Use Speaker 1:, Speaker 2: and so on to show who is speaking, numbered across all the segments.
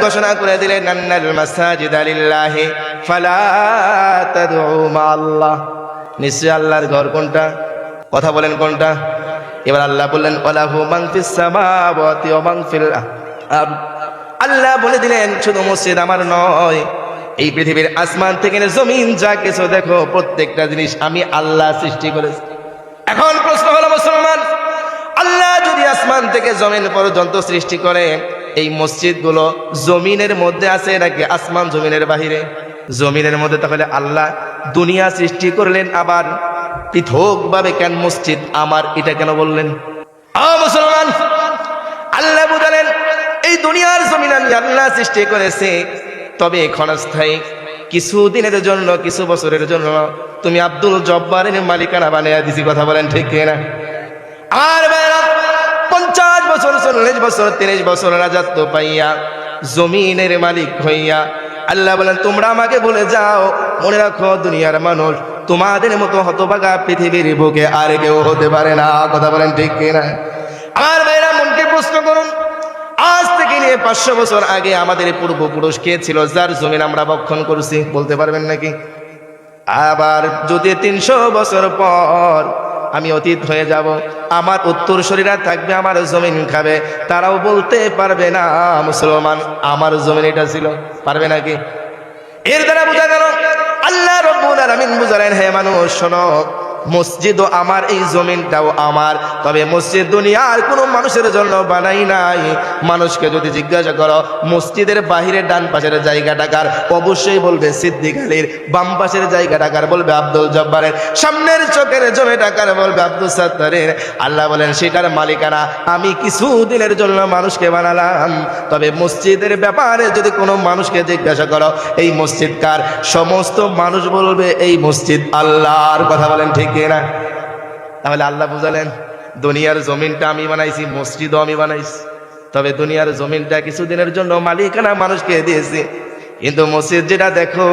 Speaker 1: ঘোষণা করে দিলেন আন্নাল মাসাজিদা লিল্লাহি ফালা তাদউ মাআল্লাহ। নিশ্চয় আল্লাহর ঘর কোনটা? কথা বলেন কোনটা? এবার আল্লাহ বললেন ওয়ালাহু মান ফিস সামাওয়াতি ওয়া মান ফিল আরদ। আল্লাহ বলে দিলেন শুধু মসজিদ আমার নয়, এই পৃথিবীর আসমান থেকে জমিন যা কিছু দেখো প্রত্যেকটা জিনিস আমি আল্লাহ সৃষ্টি করেছি। এখন প্রশ্ন হলো মুসলমান, আল্লাহ যদি আসমান থেকে জমিন পর্যন্ত সৃষ্টি করে, এই মসজিদগুলো জমিনের মধ্যে আছে নাকি আসমান জমিনের বাহিরে? জমিনের মধ্যে। তাহলে আল্লাহ দুনিয়া সৃষ্টি করলেন, আবার পৃথকভাবে কেন মসজিদ আমার এটা কেন বললেন? মুসলমান, আল্লাহ বুঝালেন এই দুনিয়ার জমিন আমি আল্লাহ সৃষ্টি করেছি, তবে ক্ষণস্থায়ী কিছু দিনের জন্য, কিছু বছরের জন্য তুমি আব্দুল জব্বারের মালিকানা বানিয়ে দিছি। কথা বলেন ঠিক কিনা? আর 50 বছর, 40 বছর, 30 বছর রাজত্ব পাইয়া জমিনের মালিক হইয়া আল্লাহ বলেন তোমরা আমাকে বলে যাও, মনে রাখো দুনিয়ার মানুষ তোমাদের মতো হতভাগা পৃথিবীর বুকে আর কেউ হতে পারে না। কথা বলেন ঠিক কিনা? আমার ভাইরা মনকে প্রশ্ন করুন, আজ থেকে নিয়ে 500 বছর আগে আমাদের পূর্বপুরুষ কে ছিল যার জমিন আমরা ভক্ষণ করছি? বলতে পারবেন নাকি? আবার যদি 300 বছর পর আমি অতীত হয়ে যাব, আমার উত্তরসূরিরা থাকবে, আমার জমিন খাবে, তারাও বলতে পারবে না মুসলমান আমার জমিন এটা ছিল। পারবে নাকি? এর দ্বারা বোঝা গেল আল্লাহ রাব্বুল আলামিন বুঝালেন হে মানুষ শোনো, মসজিদও আমার, এই জমিনটাও আমার, তবে মসজিদ দুনিয়ার কোনো মানুষের জন্য বানাই নাই। মানুষকে যদি জিজ্ঞাসা করো মসজিদের বাহিরে ডান পাশের জায়গাটা কার, অবশ্যই বলবে সিদ্দিক আলীর, বাম পাশের জায়গাটা কার বলবে আব্দুল জব্বারের, সামনের চোখের জমিটা কার বলবে আব্দুল সাত্তারের। আল্লাহ বলেন সেটার মালিকানা আমি কিছু দিনের জন্য মানুষকে বানালাম, তবে মসজিদের ব্যাপারে যদি কোনো মানুষকে জিজ্ঞাসা করো এই মসজিদ কার, সমস্ত মানুষ বলবে এই মসজিদ আল্লাহর। কথা বলেন ঠিক না? তাহলে আল্লাহ বুঝালেন দুনিয়ার জমিনটা আমি বানাইছি, মসজিদও আমি বানাইছি, তবে দুনিয়ার জমিনটা কিছুদিনের জন্য মালিকানা মানুষকে দিয়েছি, কিন্তু মসজিদ যেটা দেখো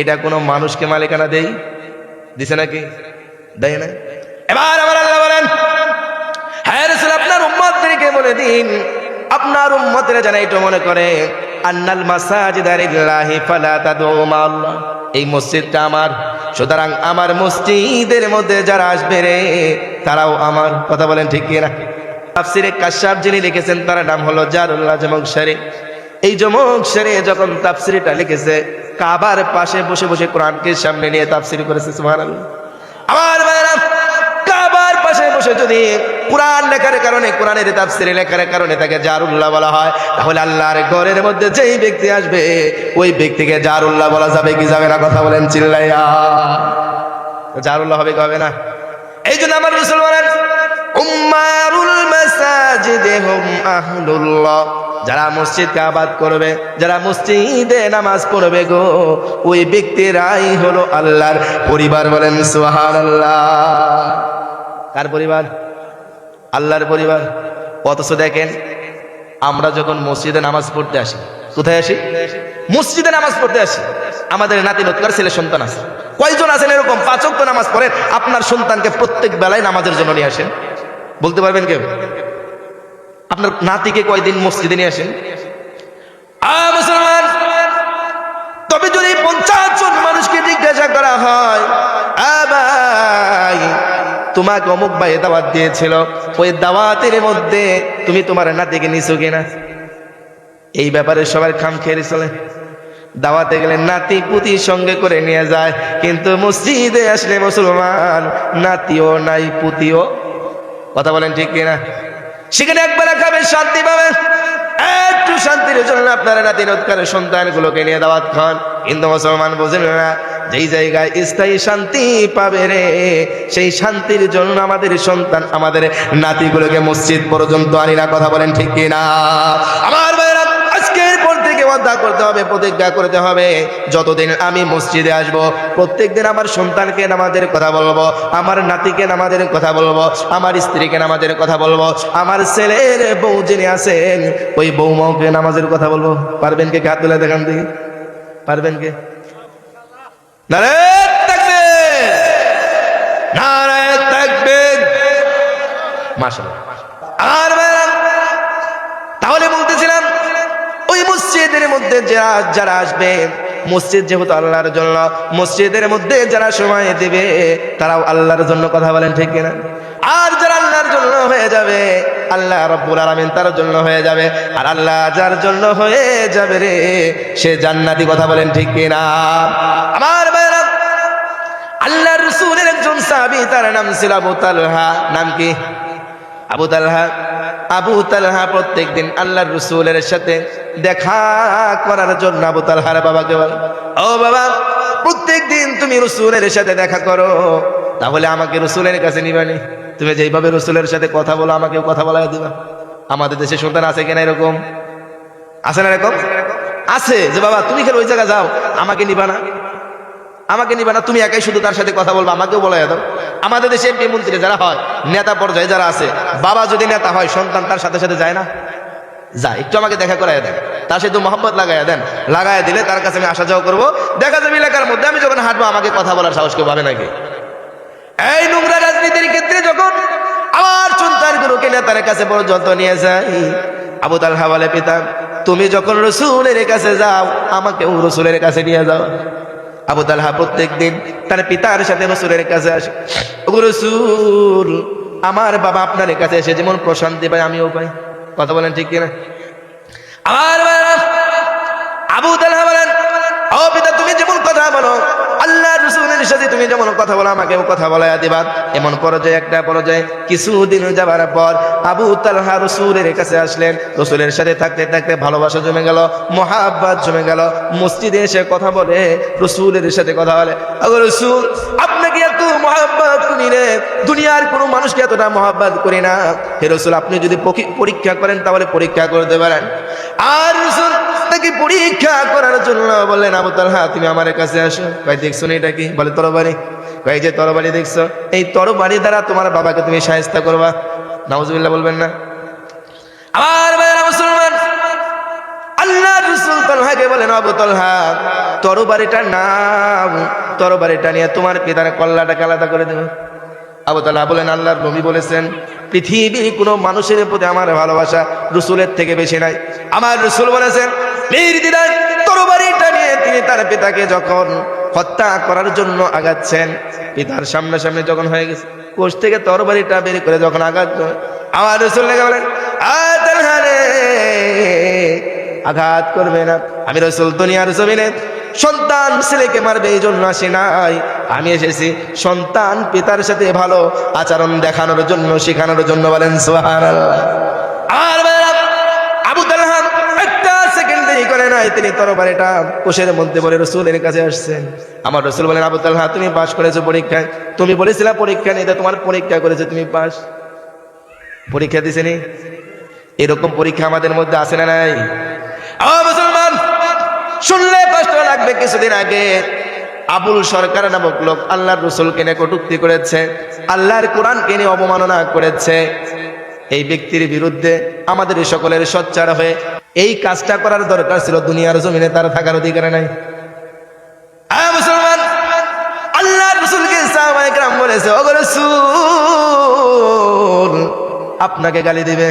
Speaker 1: এটা কোনো মানুষকে মালিকানা দেই দিছে নাকি? দেয় না। এবার আমার আল্লাহ বলেন হ্যাঁ রাসূল আপনার উম্মতদেরকে বলে দিন, আপনার উম্মতেরা যেন এটা মনে করে আন্নাল মাসাজিদা লিল্লাহি ফালা তাদউ মাআল্লাহ, এই মসজিদটা আমার, সুতরাং আমার মসজিদের মধ্যে যারা আসবে রে তারাও আমার। কথা বলেন ঠিক কিনা? তাফসিরে কাশাফ যিনি লিখেছেন তার নাম হলো জারুল্লাহ জমকশরী। এই জমকশরী যখন তাফসিরটা লিখেছে কাবার পাশে বসে বসে কোরআনকে সামনে নিয়ে তাফসির করেছে। সুবহানাল্লাহ। আমার ভাইরা কাবার পাশে বসে যদি কোরআন লেখার কারণে, কোরআনের তাফসিরে লেখার কারণে তাকে জারুল্লাহ বলা হয়, তাহলে আল্লাহর ঘরের মধ্যে যেই ব্যক্তি আসবে ওই ব্যক্তিকে জারুল্লাহ বলা যাবে কি যাবে না? কথা বলেন চিল্লাইয়া। জারুল্লাহ হবে কি হবে না? এই জন্য আমার রাসূল বলেন উম্মারুল মাসাজিদে হুম আহলুল্লাহ, যারা মসজিদকে আবাদ করবে, যারা মসজিদে নামাজ পড়বে গো, ওই ব্যক্তিরাই হলো আল্লাহর পরিবার। বলেন সুবহানাল্লাহ। কার পরিবার? আল্লাহর পরিবার। অথচ দেখেন আমরা যখন মসজিদে নামাজ পড়তে আসি, কোথায় আসি? মসজিদে নামাজ পড়তে আসি, আমাদের নাতি নতুকার ছেলে সন্তান আছে, কয়জন আছেন এরকম 5 ওয়াক্ত নামাজ পড়েন, আপনার সন্তানকে প্রত্যেক বেলায় নামাজের জন্য নিয়ে আসেন? বলতে পারবেন কেউ? আপনার নাতিকে কয়দিন মসজিদে নিয়ে আসেন? মুসলমান, তবে যদি 50 জন মানুষকে জিজ্ঞাসা করা হয় ভাই তোমাকে অমুক ভাই দাওয়াত দিয়েছিল, ওই দাওয়াতের মধ্যে তুমি তোমার নাতিকে নিছো কিনা, এই ব্যাপারে সবার খাম খেয়ে চলে। দাওয়াতে গেলে নাতি পুতি সঙ্গে করে নিয়ে যায়, কিন্তু মসজিদে আসলে মুসলমান নাতিও নাই পুতিও। কথা বলেন ঠিক কিনা? সেখানে একবার খাবে শান্তি পাবে, একটু শান্তির জন্য আপনারা নাতি নৎকার সন্তানগুলোকে নিয়ে দাওয়াত খান, কিন্তু মুসলমান বোঝেন না যেই জায়গায় স্থায়ী শান্তি পাবে রে, সেই শান্তির জন্য আমাদের সন্তান, আমাদের নাতিগুলোকে মসজিদ পর্যন্ত আনি না। কথা বলেন ঠিক কিনা? আমার ভাইরা আজকের পর থেকে ওয়াদা করতে হবে, প্রতিজ্ঞা করতে হবে, যতদিন আমি মসজিদে আসবো প্রত্যেক দিন আমার সন্তানকে নামাজের কথা বলবো, আমার নাতিকে নামাজের কথা বলবো, আমার স্ত্রীকে নামাজের কথা বলবো, আমার ছেলের বউ যিনি আছেন ওই বৌমাকে নামাজের কথা বলবো। পারবেন কে? হাত তুলে দেখান দিকে। পারবেন কে? নারায়ে তাকবীর, নারায়ে তাকবীর। মাশাআল্লাহ। আর তাহলে বলতেছিলাম ওই মসজিদ মসজিদের মধ্যে যারা আসবে, মসজিদ যেহেতু আল্লাহর জন্য, মসজিদের মধ্যে যারা সময় দেবে তারাও আল্লাহর জন্য, কথা বলেন ঠিক কিনা? আর যারা আল্লাহর জন্য হয়ে যাবে, আল্লাহ রাব্বুল আলামিন তার জন্য হয়ে যাবে। আর আল্লাহ যার জন্য হয়ে যাবে রে, সে জান্নাতি, কথা বলেন ঠিক কিনা? আমার ভাইরা, আল্লাহর রাসূলের একজন সাহাবী, তার নাম ছিল আবু তালহা। নাম কি? আবু তালহা। আবু তালহা প্রত্যেকদিন আল্লাহর রাসূলের সাথে দেখা করার জন্য আবু তালহার বাবাকে বলে, ও বাবা, প্রত্যেকদিন তুমি রাসূলের সাথে দেখা করো, তাহলে আমাকে রাসূলের কাছে নিবানি। তুমি যেইভাবে রাসূলের সাথে কথা বলো, আমাকেও কথা বলায় দিবা। আমাদের দেশে সন্তান আছে কিনা এরকম? আছে না এরকম? আছে যে বাবা তুমি খেলে ওই জায়গায় যাও, আমাকে নিবা না, আমাকে নিবা না, তুমি একাই শুধু তার সাথে কথা বলবা, আমাকেও বলাই দাও। আমাদের দেশে এমপি মন্ত্রী যারা হয়, নেতা পর্যায়ে যারা আছে, বাবা যদি নেতা হয়, সন্তান তার সাথে সাথে যায় না? যায়। একটু আমাকে দেখা করাইয়া দেন, তার সাথে মহব্বত লাগাইয়া দেন, লাগাইয়া দিলে তার কাছে আমি আসা যাওয়া করবো। দেখা যাবে এলাকার মধ্যে আমি যখন হাঁটবো, আমাকে কথা বলার সাহস কেউ পাবে নাকি? এই নোংরা রাজনীতির ক্ষেত্রে যখন আমার সন্তানগুলোকে নেতার কাছে পর্যন্ত নিয়ে যাই, আবু তালহা বলে, পিতা তুমি যখন রাসূলের কাছে যাও, আমাকেও রাসূলের কাছে নিয়ে যাও। আবু তালহা প্রত্যেকদিন তার পিতার সাথে রাসূলের কাছে আসে। ওগো রাসূল, আমার বাবা আপনার কাছে এসে যেমন প্রশান্তি পায়, আমিও পাই, কথা বলেন ঠিক কিনা? আমার আবু তালহা বলেন, ও পিতা তুমি যেমন কথা বলো, আল্লাহ রাসূলের সাথে তুমি যেমন কথা বলো, আমাকেও কথা বলাইয়া দিবা। এমন পর্যায়ে একটা পর্যায়ে কিছুদিন যাবার পর আবু তালহা রাসূলের কাছে আসলেন। রাসূলের সাথে থাকতে থাকতে ভালোবাসা জমে গেল, মহাব্বত জমে গেল। মসজিদে এসে কথা বলে, রাসূলের সাথে কথা বলে, ও রাসূল, আপনাকে এত মহাব্বত করি রে, দুনিয়ার কোনো মানুষকে এতটা মহাব্বত করি না। হে রাসূল, আপনি যদি পরীক্ষা করেন তাহলে পরীক্ষা করতে পারেন। আর রাসূল তাকে পরীক্ষা করার জন্য বললেন, আবু তালহা তুমি আমার কাছে আসো। ভাই দেখছো না এটা কি? বলে তরবারি। ভাই যে তরবারি দেখছো, এই তরবারি দ্বারা তোমার বাবাকে তুমি শায়েস্তা করবা। নাউজুবিল্লাহ বলবেন না? আমার ভাইরা মুসলমান, আল্লাহ রাসূল তালহাকে বলেন, আবু তালহা তরবারিটা নাও, তরবারিটা নিয়ে তোমার পিতার কল্লাটাকে আলাদা করে দেব। আবু তালহা বলেন, আল্লাহর নবী বলেছেন পৃথিবীর কোনো মানুষের প্রতি আমার ভালোবাসা রাসূলের থেকে বেশি নাই। আমার রাসূল বলেছেন, নির্দ্বিধায় তরবারিটা নিয়ে তিনি তার পিতাকে যখন হত্যা করার জন্য আগাচ্ছেন, পিতার সামনাসামনি যখন হয়ে গেছে, কোষ থেকে তরবারিটা বের করে যখন আঘাত করে, আমার রাসূল লেগে বলেন, তালহা রে, আঘাত করবে না। আমি রাসূল দুনিয়ার জমিনে সন্তান ছেলেকে মারবে এই জন্য আসি নাই, আমি এসেছি সন্তান পিতার সাথে ভালো আচরণ দেখানোর জন্য, শেখানোর জন্য। বলেন সুবহানাল্লাহ। আর আবু তালহা একটা সেকেন্ড দেরি করে নাই, তিনি তরবারিটা কোষের মধ্যে বলে রাসূলের কাছে আসছেন। আমার রাসূল বলেন, আবু তালহা তুমি পাস করেছো পরীক্ষায়, তুমি বলেছিলে পরীক্ষা নিতে, তোমার পরীক্ষা করেছে, তুমি পাস। পরীক্ষা দিছেনি? এরকম পরীক্ষা আমাদের মধ্যে আছে না নাই? মুসলমান, শুনলে কষ্ট লাগবে। কিছুদিন আগে আবুল সরকার নামক লোক আল্লাহর রাসূলকে নিয়ে কটূক্তি করেছে, আল্লাহর কোরআনকে নিয়ে অবমাননা করেছে। এই ব্যক্তির বিরুদ্ধে আমাদের সকলের সোচ্চার হয়ে এই কাজটা করার দরকার ছিল। দুনিয়ার জমিনে তার থাকার অধিকার নাই। মুসলমান, আল্লাহর রাসূলকে সাহাবায়ে কেরাম বলেছে, ও রাসূল আপনাকে গালি দিবে,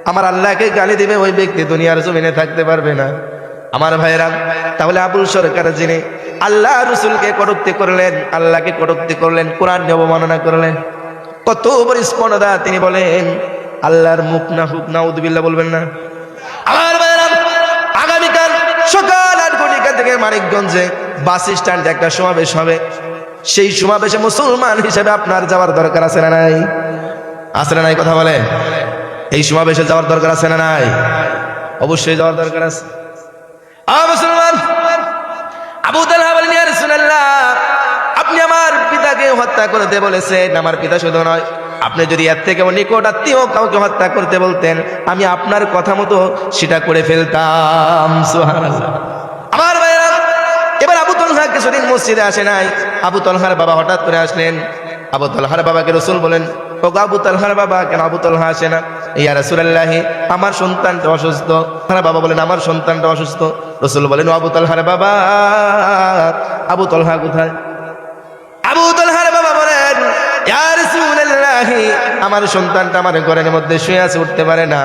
Speaker 1: আমার আল্লাহকে গালি দিবে, ওই ব্যক্তি দুনিয়ার জমিনে থাকতে পারবে না। আমার ভাইরা, তাহলে আবুল সরকার যিনি আল্লাহ রাসূলকে কটূক্তি করলেন, আল্লাহকে কটূক্তি করলেন, কোরআন অবমাননা করলেন, কত বড় স্পর্ধা! তিনি বলেন আল্লাহর মুখ না হুক, নাউযুবিল্লাহ বলবেন না? আমার ভাইরা, আগামীকাল সকাল ৮ ঘটিকা থেকে মানিকগঞ্জে বাস স্ট্যান্ডে একটা সমাবেশ হবে। সেই সমাবেশে মুসলমান হিসেবে আপনার যাওয়ার দরকার আছে না নাই? আছে না নাই? কথা বলে। এই সমাবেশে যাওয়ার দরকার আছে না নাই? অবশ্যই যাওয়ার দরকার আছে। মুসলমান, আবু তালহা বলেন, ইয়া রাসূলুল্লাহ, আপনি আমার পিতাকে হত্যা করতে বলেছেন। আমার পিতা শুধু নয়, আপনি যদি এর থেকে নিকট আত্মীয় কাউকে হত্যা করতে বলতেন, আমি আপনার কথা মতো সেটা করে ফেলতাম। সুবহানাল্লাহ। আমার ভাইরা, এবার আবু তালহা কিছুদিন মসজিদে আসে নাই। আবু তালহার বাবা হঠাৎ করে আসলেন। আবু তালহার বাবাকে রাসূল বলেন, ও আবু তালহার বাবা, কেন আবু তালহা আসে না? ইয়া রাসূলুল্লাহ, আমার সন্তানটা অসুস্থ। তার বাবা বলেন, আমার সন্তানটা অসুস্থ। রাসূল বলেন, ও আবু তালহার বাবা, আবু তালহা কোথায়? আবু তালহার বাবা বলেন, ইয়া রাসূলুল্লাহ, আমার সন্তানটা আমার ঘরের মধ্যে শুয়ে আছে, উঠতে পারে না।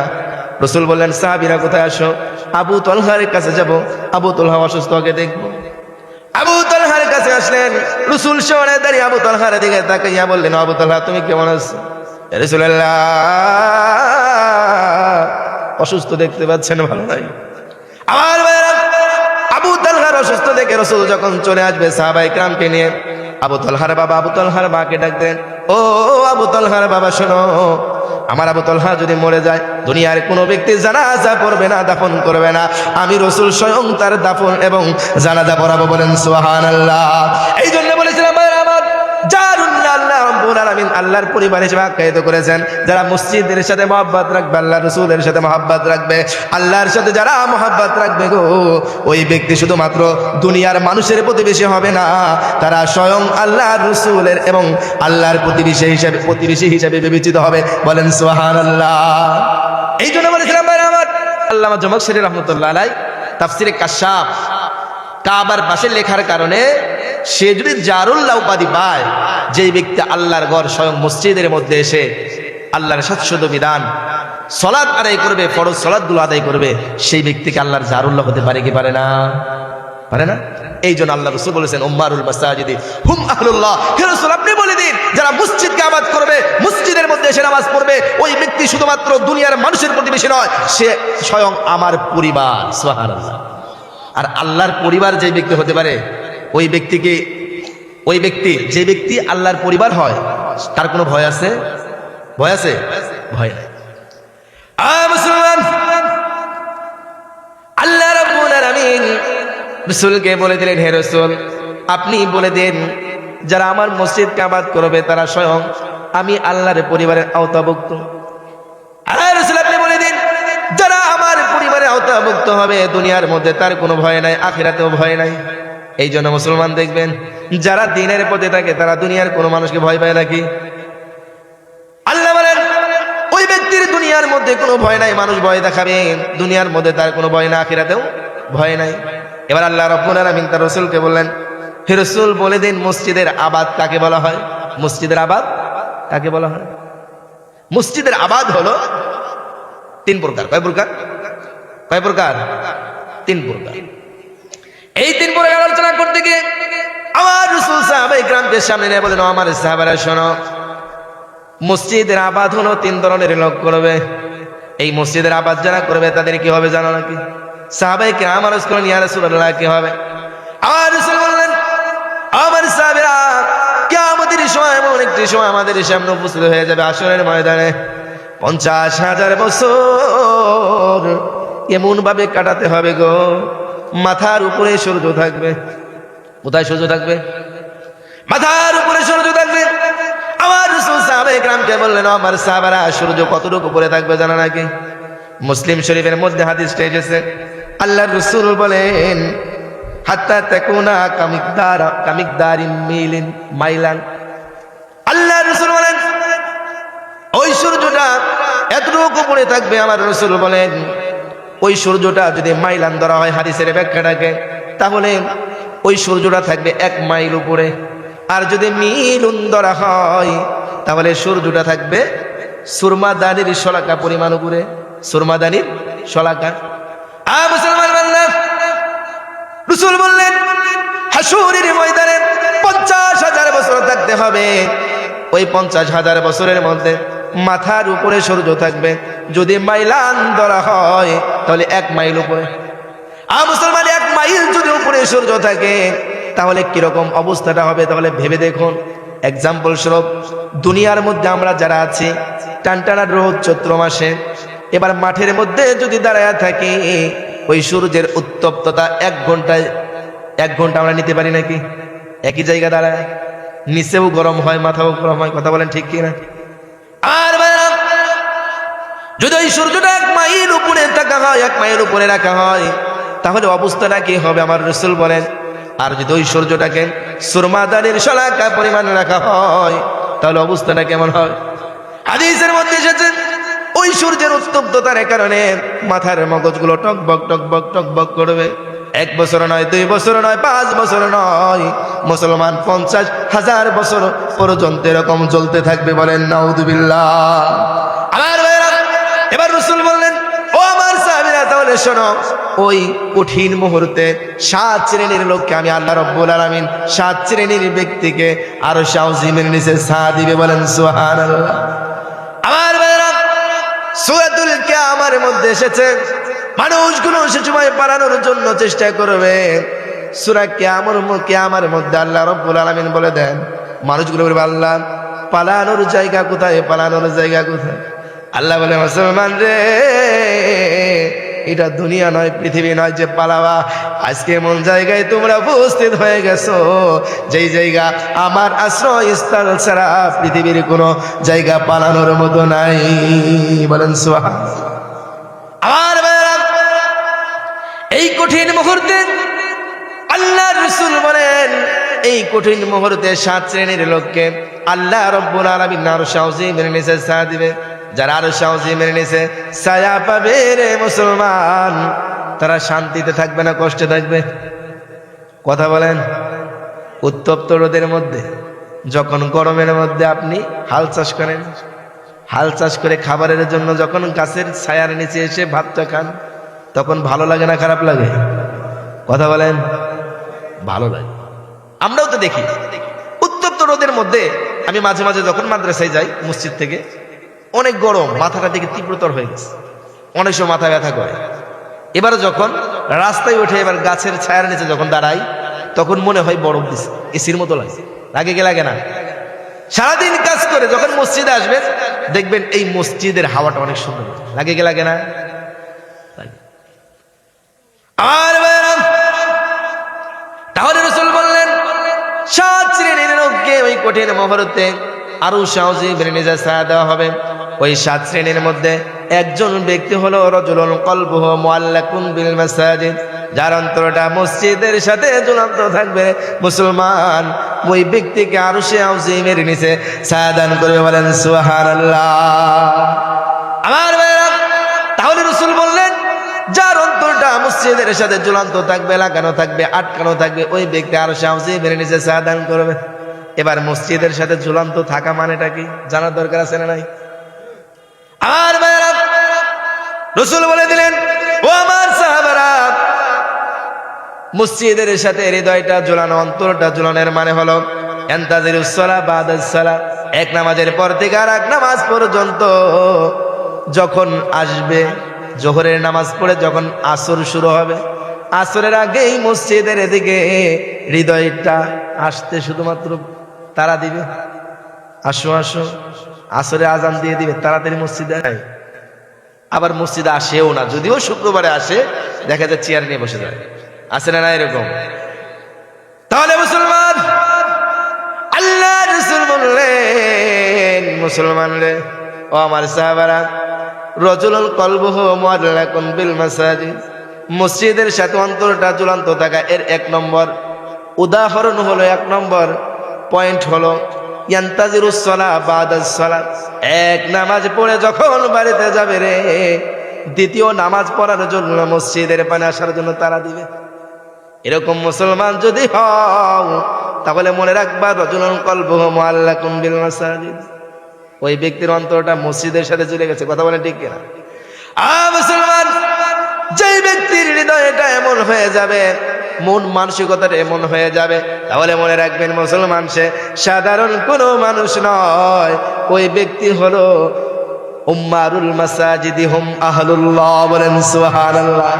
Speaker 1: রসুল বললেন সাহাবীরা কোথায় আসো, আবু তলহার কাছে যাব, আবু তলহা অসুস্থ, ওকে দেখবো। আবু তলহার কাছে আসলেন, রসুল শহরে দাঁড়িয়ে আবু তলহার দিকে তাকাইয়া বললেন, আবু তলহা তুমি কেমন আছো? ইয়া রাসূলুল্লাহ, অসুস্থ দেখতে পাচ্ছেন, ভালো নাই। আমার ভাইরা, আবু তলহার অসুস্থ দেখে রসুল যখন চলে আসবে সাহাবায়ে কেরামকে নিয়ে, আবু তলহার বাবা আবু তলহার মাকে ডাকতেন, ও আবু তলহার বাবা শোনো, আমার আবু তলহা যদি মরে যায়, দুনিয়ার কোনো ব্যক্তি জানাজা পড়বে না, দাফন করবে না, আমি রসুল স্বয়ং তার দাফন এবং জানাজা পড়াবো। বলেন সুবহানাল্লাহ। এই জন্য বলেছিলাম আমার জারুল্লাহ, আল্লাহ রাব্বুল আলামিন আল্লাহর পরিবার হিসেবে আখ্যায়িত করেছেন, যারা মসজিদের সাথে মহব্বত রাখবে, আল্লাহ রসুলের সাথে মহব্বত রাখবে, আল্লাহর সাথে যারা মহব্বত রাখবে গো, ওই ব্যক্তি শুধুমাত্র দুনিয়ার মানুষের প্রতিবেশী হবে না, তারা স্বয়ং আল্লাহর রসুলের এবং আল্লাহর প্রতিবেশী হিসেবে বিবেচিত হবে। বলেন সুবহানাল্লাহ। এই জন্য বলেছিলাম ভাই আমার, আল্লামা জমাখশরী রাহমাতুল্লাহ আলাইহি তাফসিরে কাশাফ কাবার পাশে লেখার কারণে সে যদি জারুল্লাহ উপাধি পায়, যেই ব্যক্তি আল্লাহর ঘর স্বয়ং মসজিদের মধ্যে এসে আল্লাহর শাশ্বত বিধান সালাত আদায় করবে, ফরজ সালাতগুলো আদায় করবে, সেই ব্যক্তিকে আল্লাহর জারুল্লাহ হতে পারে কি পারে না? পারে না। এই জন্য আল্লাহ রাসূল বলেছেন, উম্মারুল মাসাজিদি হুম আহলুল্লাহ। হে রাসূল, আপনি বলে দিন, যারা মসজিদকে আবাদ করবে, মসজিদের মধ্যে এসে নামাজ পড়বে, ওই ব্যক্তি শুধুমাত্র দুনিয়ার মানুষের প্রতিবেশী নয়, সে স্বয়ং আমার পরিবার। সুবহানাল্লাহ। আর আল্লাহর পরিবার যে ব্যক্তি হতে পারে, ওই ব্যক্তি যে ব্যক্তি আল্লাহর পরিবার হয়, তার কোনো ভয় আছে? ভয় আছে? ভয় নাই। মুসলমান, আল্লাহ রাব্বুল আলামিন রাসূলকে বলে দিলেন, হে রাসূল, আপনি বলে দেন, যারা আমার মসজিদকে আবাদ করবে তারা স্বয়ং আমি আল্লাহর পরিবারের আওতাভুক্ত। আর রাসূল আপনি বলে দিন, যারা আমার পরিবারের আওতাভুক্ত হবে, দুনিয়ার মধ্যে তার কোনো ভয় নাই, আখিরাতেও ভয় নাই। এই জন্য মুসলমান দেখবেন, যারা দ্বীনের পথে থাকে তারা দুনিয়ার কোনো মানুষকে ভয় পায় নাকি? আল্লাহ বলেন, ওই ব্যক্তির দুনিয়ার মধ্যে কোনো ভয় নাই, মানুষ ভয় দেখাবে, দুনিয়ার মধ্যে তার কোনো ভয় না, আখিরাতেও ভয় নাই। এবার আল্লাহ রাব্বুল আলামিন তার রাসূলকে বললেন, হে রাসূল বলে দিন, মসজিদের আবাদ কাকে বলা হয়? মসজিদের আবাদ কাকে বলা হয়? মসজিদের আবাদ হলো তিন প্রকার। কয় প্রকার? কয় প্রকার? তিন প্রকার। এই তিন প্রকার আলোচনা করতে গিয়ে আমার রাসূল সাহাবায়ে কিরামকে সামনে নিয়ে বলেন, আমার সাহাবারা শোনো, মসজিদের আবাদ হলো তিন ধরনের লোক করবে। এই মসজিদের আবাদ যারা করবে তাদের কি হবে জানো নাকি? সাহাবায়ে কিরাম আরজ করেন, ইয়া রাসূলুল্লাহ কি হবে? আমার রাসূল বললেন, আমার সাহাবীরা, কিয়ামতের সময় এমন একটি সময় আমাদের সামনে উপস্থিত হয়ে যাবে হাশরের ময়দানে, 50,000 বছর এমন ভাবে কাটাতে হবে গো, মাথার উপরে সূর্য থাকবে। কোথায় সূর্য থাকবে? মাথার উপরে সূর্য থাকবে। আমার রাসূল সাহাবায়ে কিরামকে বললেন, আমার সাহাবারা, সূর্য কতটুকু উপরে থাকবে জানা নাকি? মুসলিম শরীফের মধ্যে হাদিসটা এসেছে, আল্লাহর রাসূল বলেন, হাত্তা তাকুনা কামিকদারিন মিলিন মাইলান। আল্লাহর রাসূল বলেন, ওই সূর্যটা এতটুকু উপরে থাকবে। আমার রাসূল বলেন, ওই সূর্যটা যদি মাইলান ধরা হয় হাদিসের ব্যাখ্যাটাকে, তাহলে ওই সূর্যটা থাকবে 1 মাইল উপরে। আর যদি মিলুন ধরা হয়, তাহলে সূর্যটা থাকবে সুরমাদানির শলাকা পরিমাণ উপরে। সুরমাদানির শলাকা। মুসলমান বান্দা, রাসূল বললেন, হাশরের ময়দানে 50,000 বছর থাকতে হবে। ওই 50,000 বছরের মধ্যে মাথার উপরে সূর্য থাকবে। যদি মাইলান ধরা হয়, তাহলে 1 মাইল উপরে। মুসলমান, 1 মাইল যদি উপরে সূর্য থাকে, তাহলে কিরকম অবস্থাটা হবে? তাহলে ভেবে দেখুন। এক্সাম্পল স্বরূপ, দুনিয়ার মধ্যে আমরা যারা আছি, টানটানা রোদ চৈত্র মাসে, এবার মাঠের মধ্যে যদি দাঁড়ায় থাকি, ওই সূর্যের উত্তপ্ততা 1 ঘন্টা আমরা নিতে পারি নাকি? একই জায়গা দাঁড়ায়, নিচেও গরম হয়, মাথাও গরম হয়। কথা বলেন ঠিক কিনা? আর যদি ওই সূর্যটা 1 মাইল উপরে থাকা হয়, 1 মাইল উপরে রাখা হয়, তাহলে অবস্থাটা কি হবে? আমার রাসূল বলেন, আর যদি ওই সূর্যটাকে সুরমাদানির শলাকা পরিমাণ রাখা হয়, তাহলে অবস্থাটা কেমন হয়? হাদিসের মধ্যে এসেছে, ওই সূর্যের উত্তপ্ততার কারণে মাথার মগজগুলো টকবক টকবক টকবক করবে। 1 বছর নয়, 2 বছর নয়, 5 বছর নয়, মুসলমান 50,000 বছর পর্যন্ত এরকম জ্বলতে থাকবে। বলেন নাউযুবিল্লাহ। আমার ভাইরা, এবার রাসূল বললেন, বলে শোনো, ওই কঠিন মুহূর্তে 7 শ্রেণীর লোককে আমি আল্লাহ রাব্বুল আলামিন 7 শ্রেণীর ব্যক্তিকে আরশ আযীমের নিচে ছায়া দিবে। বলেন সুবহানাল্লাহ। আমার ভাইরা, সূরাতুল কিয়ামার মধ্যে এসেছে মানুষগুলো সে সময় পালানোর জন্য চেষ্টা করবে। সূরা কিয়ামার মধ্যে আল্লাহ রাব্বুল আলামিন বলে দেন, মানুষগুলো বলবে আল্লাহ পালানোর জায়গা কোথায়, পালানোর জায়গা কোথায়? আল্লাহ বলে মুসলমান রে, এটা দুনিয়া নয়, পৃথিবী নয় যে পালাবা। আজকে এমন জায়গায় তোমরা উপস্থিত হয়ে গেছো যেই জায়গা আমার আশ্রয়স্থল ছাড়া পৃথিবীর কোনো জায়গা পালানোর মতো নাই। বলেন সুবহানাল্লাহ। আমার ভাইরা, এই কঠিন মুহূর্তে আল্লাহ রাসূল বলেন, এই কঠিন মুহূর্তে 7 শ্রেণীর লোককে আল্লাহ রাব্বুল আলামিন আরশ আযীমের নিচে ছায়া দিবে। যারা আরশ আযীমের নিচে ছায়া পাবে রে মুসলমান, তারা শান্তিতে থাকবে না কষ্টে থাকবে? কথা বলেন। উত্তপ্ত রোদের মধ্যে, যখন গরমের মধ্যে আপনি হাল চাষ করেন, হাল চাষ করে খাবারের জন্য যখন গাছের ছায়ার নিচে এসে ভাতটা খান, তখন ভালো লাগে না খারাপ লাগে? কথা বলেন। ভালো লাগে। আমরাও তো দেখি উত্তপ্ত রোদের মধ্যে, আমি মাঝে মাঝে যখন মাদ্রাসায় যাই মসজিদ থেকে, অনেক গরম, মাথাটা থেকে তীব্রতর হয়ে গেছে, অনেক সময় মাথা ব্যথা করে। এবার যখন রাস্তায় উঠে এবার গাছের ছায়ার নিচে যখন দাঁড়াই, তখন মনে হয় বরফ দিছে, এসির মতো লাগে। লাগে কি লাগে না? সারাদিন কাজ করে যখন মসজিদে আসবেন দেখবেন এই মসজিদের হাওয়াটা অনেক সুন্দর লাগে কি লাগে না? আর তাহলে রাসূল বললেন 7 শ্রেণীর লোককে ওই কঠিন মুহূর্তে আরশ আযীমের নিচে ছায়া দেওয়া হবে। ওই 7 শ্রেণীর মধ্যে একজন ব্যক্তি হলো রাজুলুন কলবুহু মুআল্লাকুন বিল মাসাজিদ, যার অন্তরটা মসজিদের সাথে ঝুলন্ত থাকবে। মুসলমান ওই ব্যক্তিকে আরশ আযীমের নিচে ছায়া দান করবে। বলেন সুবহানাল্লাহ। আমার ভাইরা, তাহলে রাসূল বললেন যার অন্তরটা মসজিদের সাথে ঝুলন্ত থাকবে, লাগানো থাকবে, আটকানো থাকবে, ওই ব্যক্তি আরশ আযীমের নিচে ছায়া দান করবে। এবার মসজিদের সাথে ঝুলন্ত থাকা মানেটা কি জানার দরকার আছে না নাই? আর ভাইরা, রাসূল বলে দিলেন, ও আমার সাহাবারা, মসজিদের সাথে হৃদয়টা ঝুলানো, অন্তরটা ঝুলানোর মানে হলো ইন্তাজিরুস সালাহ বাদাস সালাহ, এক নামাজের পর থেকে আর এক নামাজ পর্যন্ত যখন আসবে, জোহরের নামাজ পড়ে যখন আসর শুরু হবে, আসরের আগেই মসজিদের এদিকে হৃদয়টা আসতে শুধুমাত্র তারা দিবে, আসো আসো, আসরে আজান দিয়ে দিবে, তাড়াতাড়ি মসজিদে নাই। আবার মসজিদে আসেও না, যদিও শুক্রবারে আসে, দেখা যায় চেয়ার নিয়ে বসে যায়। আসে না এরকম? তাহলে মুসলমান, আল্লাহ রাসূল বললেন, মুসলমান রে, ও আমার সাহাবারা, রাজুলুল কলবুহু মুআল্লাকুন বিল মাসাজিদ, মসজিদের সাথে অন্তরটা ঝুলন্ত থাকা এর 1 নম্বর উদাহরণ হলো, 1 নম্বর পয়েন্ট হলো ইয়ান্তাজিরুস সালাহ বাদাস সালাহ, এক নামাজ পড়ে যখন বাড়িতে যাবে রে, দ্বিতীয় নামাজ পড়ার জন্য মসজিদের পানে আসার জন্য তারা দিবে। এরকম মুসলমান যদি হও, তাহলে মনে রাখবা রাজুলুন কলবুহু মুআল্লাকুন বিল মাসাজিদ, ওই ব্যক্তির অন্তরটা মসজিদের সাথে চলে গেছে। কথা বলেন ঠিক কিনা? মুসলমান, যেই ব্যক্তির হৃদয়টা এমন হয়ে যাবে, মন মানসিকতাটা এমন হয়ে যাবে, তাহলে মনে রাখবেন মুসলমান সে সাধারণ কোনো মানুষ নয়, ওই ব্যক্তি হলো উম্মারুল মাসাজিদি হুম আহলুল্লাহ। বলেন সুবহানাল্লাহ।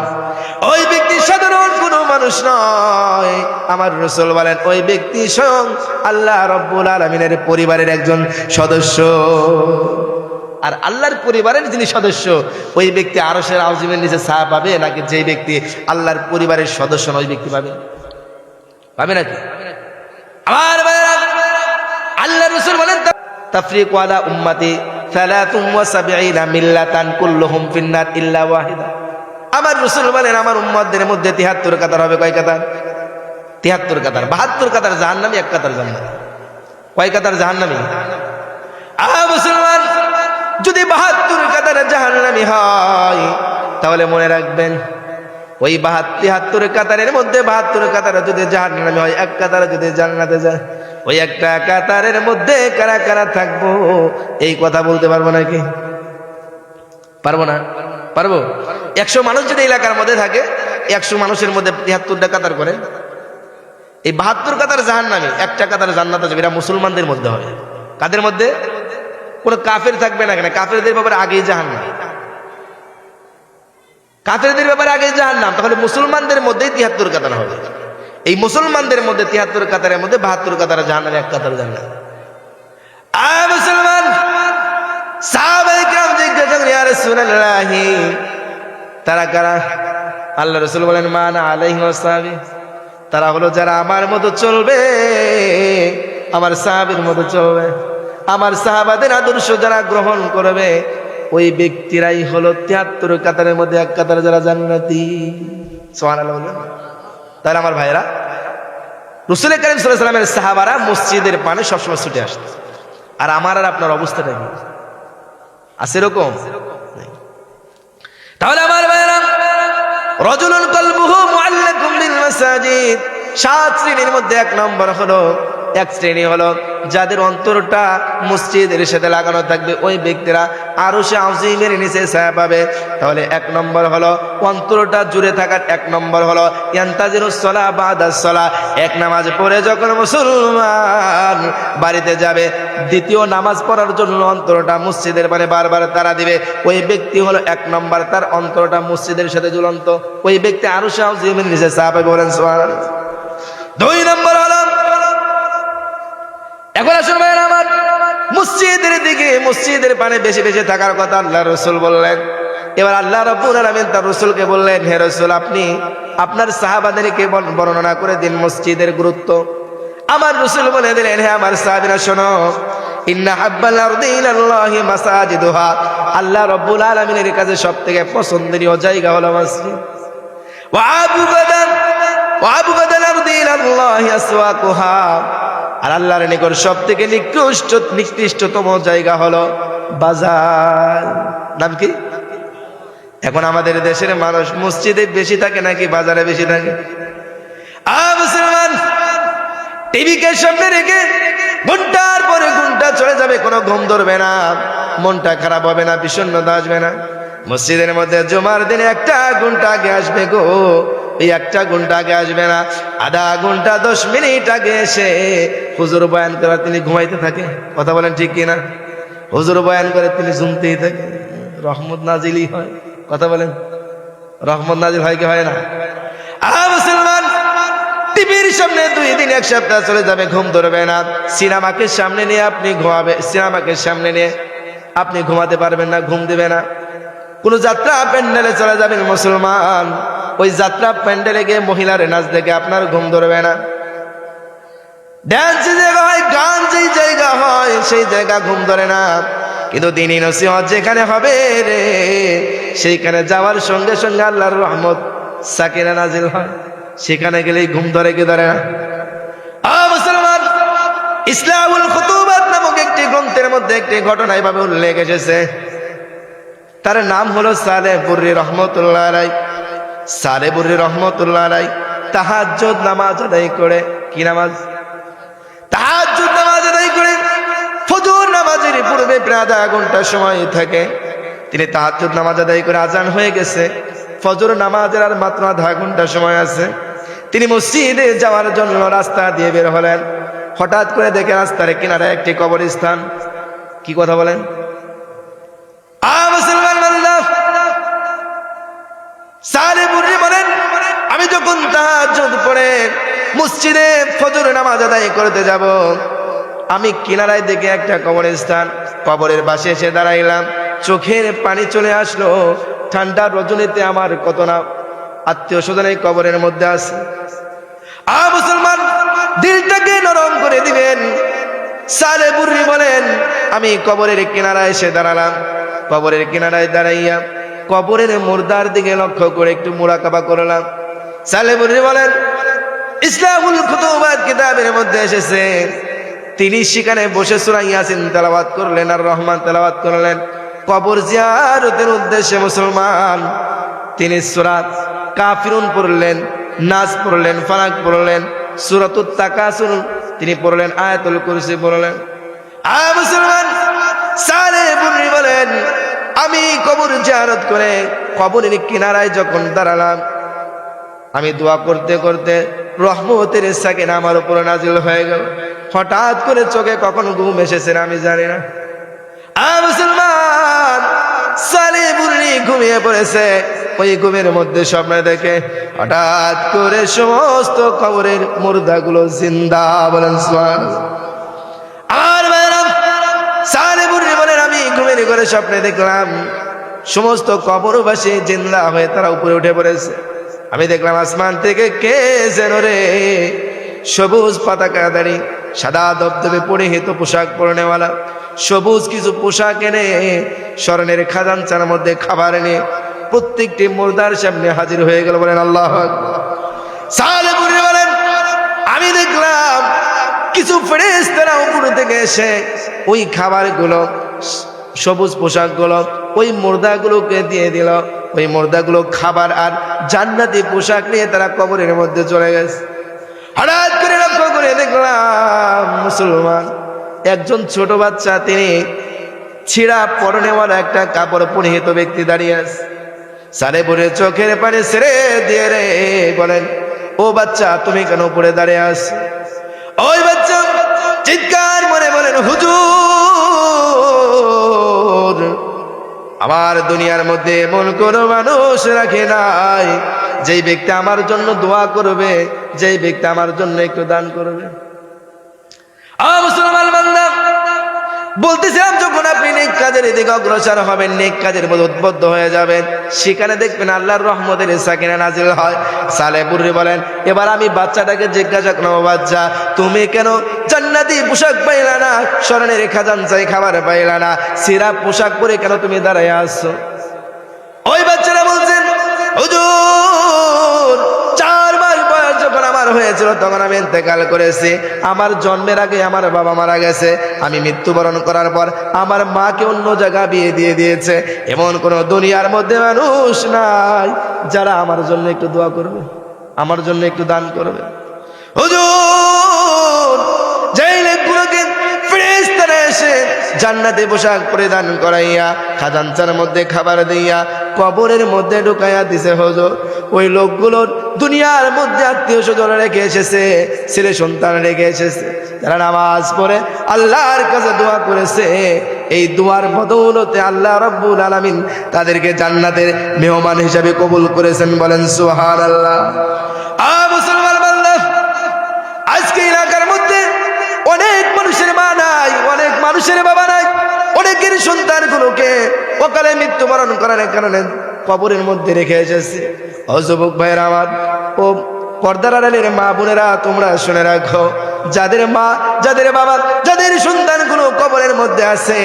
Speaker 1: ওই ব্যক্তি সাধারণ কোনো মানুষ নয়, আমার রাসূল বলেন ওই ব্যক্তি স্বয়ং আল্লাহ রাব্বুল আলামিনের পরিবারের একজন সদস্য। আর আল্লাহর পরিবারের যিনি সদস্য, ওই ব্যক্তি আরশের আযীমের নিচে ছায়া পাবে নাকি যেই ব্যক্তি আল্লাহর পরিবারের সদস্য নয়, ওই ব্যক্তি পাবে? পাবে নাকি? আমার ভাইরা, আল্লাহ রাসূল বলেন তাফরিকু আলা উম্মতি 73 মিল্লাতান কুল্লুহুম ফিন্নার ইল্লা ওয়াহিদা। আমার রাসূল বলেন আমার উম্মতদের মধ্যে 73 কাতার হবে। কয় কাতার? 73 কাতার। 72 কাতার জাহান্নামী, 1 কাতার জান্নাতি। কয় কাতার জাহান্নামী? মুসলমান, যদি 72 কাতার জাহান্নামী হয়, তাহলে মনে রাখবেন ওই 73 কাতারের মধ্যে 72 কাতার যদি জাহান্নামী হয়, 1 কাতার যদি জান্নাতে যায়, ওই একটা কাতারের মধ্যে কারা কারা থাকবো এই কথা বলতে পারবো নাকি? পারবো না? পারবো? 100 মানুষ যদি এলাকার মধ্যে থাকে, 100 মানুষের মধ্যে 73টা কাতার করে, এই 72 কাতার জাহান্নামী, একটা কাতার জান্নাতে যাবে। এরা মুসলমানদের মধ্যে হবে। কাদের মধ্যে? কোনো কাফের থাকবে না। কেন? কাফেরদের ব্যাপারে আগেই জাহান্নাম, কাফেরদের ব্যাপারে আগেই জাহান্নাম। তাহলে মুসলমানদের মধ্যেই 73 কাতার হবে। এই মুসলমানদের মধ্যে 73 কাতারের মধ্যে 72 কাতার জাহান্নাম, এক কাতার জান্নাত। মুসলমান সাহাবায়ে কিরাম জিজ্ঞাসা করেন, ইয়া রাসূলুল্লাহ, তারা কারা? আল্লাহ রাসূল বলেন, মান আলাইহি ওয়াসাহাবি, তারা হলো যারা আমার মতো চলবে, আমার সাহাবীর মতো চলবে, আমার সাহাবাদের আদর্শ যারা গ্রহণ করবে, ওই ব্যক্তিরাই হলো 73 কাতারের মধ্যে এক কাতার যারা জান্নাতি। সুবহানাল্লাহ বলেন। তাহলে আমার ভাইরা, রাসূল করিম সাল্লাল্লাহু আলাইহি ওয়াসাল্লামের সাহাবারা মসজিদের পানে সবসময় ছুটে আসতো। আর আমার আর আপনার অবস্থাটা কি আছে এরকম? তাহলে আমার ভাইরা, রাজুলুন কলবুহু মুআল্লাকুম বিল মাসাজিদ, 7 শ্রেণীর মধ্যে 1 নম্বর হলো, এক শ্রেণী হলো যাদের অন্তরটা মসজিদের সাথে লাগানো থাকবে, ওই ব্যক্তিরা আরশে আযীমের নিচে ছায়া পাবে। তাহলে 1 নম্বর হলো অন্তরটা জুড়ে থাকার। 1 নম্বর হলো ইয়ান্তাজিরুস সালাহ বাদাস সালাহ, এক নামাজ পড়ে যখন মুসলমান বাড়িতে যাবে, দ্বিতীয় নামাজ পড়ার জন্য অন্তরটা মসজিদের পানে বারবার তারা দিবে। ওই ব্যক্তি হলো 1 নম্বর, তার অন্তরটা মসজিদের সাথে ঝুলন্ত। ওই ব্যক্তি আরশে আযীমের নিচে ছায়া পাবে। বলেন সুবহানাল্লাহ। 2 নম্বর হলো, এখন আসুন ভাইরা আমার, মসজিদের দিকে, মসজিদের পানে বেশি বেশি থাকার কথা আল্লাহ রাসূল বললেন। এবার আল্লাহ রাব্বুল আলামিন তার রাসূলকে বললেন, হে রাসূল, আপনি আপনার সাহাবাদেরকে বর্ণনা করে দিন মসজিদের গুরুত্ব। আমার রাসূল বলে দিলেন, হে আমার সাহাবীরা শোনো, ইন্না হাব্বাল আরদি ইলাল্লাহি মাসাজিদুহা, আল্লাহ রাব্বুল আলামিনের কাছে সবথেকে পছন্দনীয় জায়গা হলো মসজিদ। ওয়া আবগাদাল আরদি ইলাল্লাহি আসওয়াকুহা, আর আল্লাহর নিকট সবথেকে নিকৃষ্টতম জায়গা হলো বাজার। নাম কি? এখন আমাদের দেশের মানুষ মসজিদে বেশি থাকে নাকি বাজারে বেশি থাকে? মুসলমান টিভিকে সামনে রেখে ঘন্টার পরে ঘন্টা চলে যাবে, কোনো ঘুম ধরবে না, মনটা খারাপ হবে না, বিষণ্ণতা আসবে না। মসজিদের মধ্যে জুমার দিনে 1 ঘন্টা আগে আসবে গো, এই 1 ঘন্টা আগে আসবে না, আধা ঘন্টা 10 মিনিট আগে এসে হুজুর বয়ান করে তিনি ঘুমাইতে থাকে। কথা বলেন ঠিক কিনা? হুজুর বয়ান করে তিনি ঘুমতেই থাকে, রহমত নাজিলই হয়। কথা বলেন, রহমত নাজিল হয় কি হয় না? মুসলমান টিভির সামনে 2 দিন 1 সপ্তাহ চলে যাবে, ঘুম ধরবে না। সিনেমাকে সামনে নিয়ে আপনি ঘুমাবে, সিনেমাকে সামনে নিয়ে আপনি ঘুমাতে পারবেন না, ঘুম দেবে না। কোন যাত্রা প্যান্ডেলে চলে যাবেন মুসলমান, ওই যাত্রা প্যান্ডেলে গিয়ে মহিলার নাচ দেখে আপনার ঘুম ধরবে না। ডান্স যে জায়গা হয়, গান যেই জায়গা হয়, সেই জায়গা ঘুম ধরে না। কিন্তু দ্বীনি নসিহত যেখানে হবে রে, সেইখানে যাওয়ার সঙ্গে সঙ্গে আল্লাহর রহমত সাকিনা নাজিল হয়, সেখানে গেলেই ঘুম ধরে কি ধরে না? মুসলমান, ইসলামুল খুতুবাত নামক একটি গ্রন্থের মধ্যে একটি ঘটনা এভাবে উল্লেখ এসেছে। তার নাম হলো সালেহ বুররি রহমতুল্লাহ আলাইহি। সালেহ বুররি রহমতুল্লাহ আলাইহি তাহাজ্জুদ নামাজ আদায় করে, কি নামাজ? তাহাজ্জুদ নামাজ আদায় করে ফজর নামাজের পূর্বে প্রায় আধা ঘন্টা সময় থাকে। তিনি তাহাজ্জুদ নামাজ আদায় করে আজান হয়ে গেছে, ফজর নামাজের আর মাত্র আধা ঘন্টা সময় আছে। তিনি মসজিদে যাওয়ার জন্য রাস্তা দিয়ে বের হলেন। হঠাৎ করে দেখে রাস্তার কিনারে একটি কবরস্থান। কি কথা বলেন? মুসলমান বান্দা, সালেহ বুররি বলেন, আমি যখন তাহাজ্জুদ পড়ে মসজিদে ফজর নামাজ আদায় করতে যাব, আমি কিনারায় দেখে একটা কবরস্থান, কবরের পাশে এসে দাঁড়াইলাম। চোখের পানি চলে আসলো। ঠান্ডা রজনীতে আমার কত না আত্মীয় স্বজন এই কবরের মধ্যে আছে। মুসলমান, দিলটাকে নরম করে দিবেন। সালেহ বুররি বলেন, আমি কবরের কিনারায় এসে দাঁড়ালাম। কবরের কিনারায় দাঁড়াইয়া কবরের মুর্দার দিকে লক্ষ্য করে একটু মুরাকাবা করলাম। সালেহ বুররি বলেন, ইসলামুল খুতুবাত কিতাবের মধ্যে এসেছে, তিনি সেখানে বসে সূরা ইয়াসিন তেলাওয়াত করলেন আর রহমান তেলাওয়াত করলেন। কবর জিয়ারতের উদ্দেশ্যে মুসলমান তিনি সূরা কাফিরুন পড়লেন, নাস পড়লেন, ফালাক পড়লেন, সূরাতুত তাকাসুর তিনি পড়লেন, আয়াতুল কুরসি পড়লেন। মুসলমান, সালেহ বুররি বলেন, আমি কবর জিয়ারত করে কবরের কিনারায় যখন দাঁড়ালাম, আমি দোয়া করতে করতে রহমতের সাকিনা আমার উপর নাজিল হয়ে গেল। হঠাৎ করে চোখে কখন ঘুম এসেছে আমি জানি না। মুসলমান, সালে বুড়ি ঘুমিয়ে পড়েছে। ওই ঘুমের মধ্যে স্বপ্নে দেখে হঠাৎ করে সমস্ত কবরের মুর্দাগুলো জিন্দা। বলেন সুবহানাল্লাহ। আমার ভাইরা, সালে বুড়ি বলেন আমি ঘুমের ঘরে স্বপ্নে দেখলাম সমস্ত কবরবাসী জিন্দা হয়ে তারা উপরে উঠে পড়েছে। আমি দেখলাম আসমান থেকে কে যেন রে সবুজ পতাকাধারী সাদা দবদবে পরিহিত পোশাক পরনেওয়ালা সবুজ কিছু পোশাক এনে স্মরণের খাজানচার মধ্যে খাবার এনে প্রত্যেকটি মুর্দার সামনে হাজির হয়ে গেল। বলেন আল্লাহু আকবার। সালে বুড়ি বলেন আমি দেখলাম কিছু ফেরেশতারা উপর থেকে এসে ওই খাবারগুলো সবুজ পোশাকগুলো ওই মুর্দাগুলোকে দিয়ে দিল। ওই মুর্দাগুলো খাবার আর জান্নাতি পোশাক নিয়ে তারা কবরের মধ্যে চলে গেছে। হঠাৎ করে লক্ষ্য করে দেখলাম মুসলমান একজন ছোট বাচ্চা, তিনি ছিঁড়া পরনেওয়ালা একটা কাপড় পরিহিত ব্যক্তি দাঁড়িয়ে আছে। সারে বুড়ি চোখের পানি ছেড়ে দিয়ে রে বলেন ও বাচ্চা তুমি কেন উপরে দাঁড়িয়ে আস? ওই বাচ্চা চিৎকার করে বলেন হুজুর, আমার দুনিয়ার মধ্যে এমন কোনো মানুষ রাখে নাই যেই ব্যক্তি আমার জন্য দোয়া করবে, যেই ব্যক্তি আমার জন্য একটু দান করবে। মুসলমান বান্দা, বলতেছিলাম যখন আপনি নেক কাজের দিকে অগ্রসর হবেন, নেক কাজের মধ্যে উদ্বুদ্ধ হয়ে যাবেন, সেখানে দেখবেন আল্লাহর রহমতের সাকিনা নাজিল হয়। সালে বুড়ি বলেন এবার আমি বাচ্চাটাকে জিজ্ঞাসা করলাম, বাচ্চা তুমি কেন জান্নাতি পোশাক পাইলা না, স্মরণের খাজানচাই খাবার পাইলা না, সিরা পোশাক পরে কেন তুমি দাঁড়ায় আসছো? ওই বাচ্চারা বলছেন হুজুর 4 মাস বয়স যখন আমার হয়েছিল তখন আমি ইন্তেকাল করেছি। আমার জন্মের আগে আমার বাবা মারা গেছে। আমি মৃত্যুবরণ করার পর আমার মাকে অন্য জায়গা বিয়ে দিয়ে দিয়েছে। এমন কোন দুনিয়ার মধ্যে মানুষ নাই যারা আমার জন্য একটু দোয়া করবে, আমার জন্য একটু দান করবে। হুজুর যেই লোকগুলোকে ফেরেশতারা এসে জান্নাতে পোশাক পরিধান করাইয়া খাজানচার মধ্যে খাবার দিয়া কবরের মধ্যে ঢুকাইয়া দিছে, হুজুর ওই লোকগুলোর দুনিয়ার মধ্যে আত্মীয় স্বজন রেখে এসেছে, ছেলে সন্তান রেখে এসেছে, যারা নামাজ পড়ে আল্লাহর কাছে দোয়া করেছে। এই দোয়ার বদৌলতে আল্লাহ রাব্বুল আলামিন তাদেরকে জান্নাতের মেহমান হিসাবে কবুল করেছেন। বলেন সুবহানাল্লাহ। মুসলমান বান্দা, আজকে এলাকার মধ্যে অনেক মানুষের মা নাই, অনেক মানুষের বাবা নাই, অনেকের সন্তানগুলোকে অকালে মৃত্যুবরণ করার কারণে কবরের মধ্যে রেখে এসেছে। ও যুবক ভাইয়েরা আমার, ও পর্দার আড়ালের মা বোনেরা, তোমরা শুনে রাখো, যাদের মা, যাদের বাবা, যাদের সন্তানগুলো কবরের মধ্যে আছে,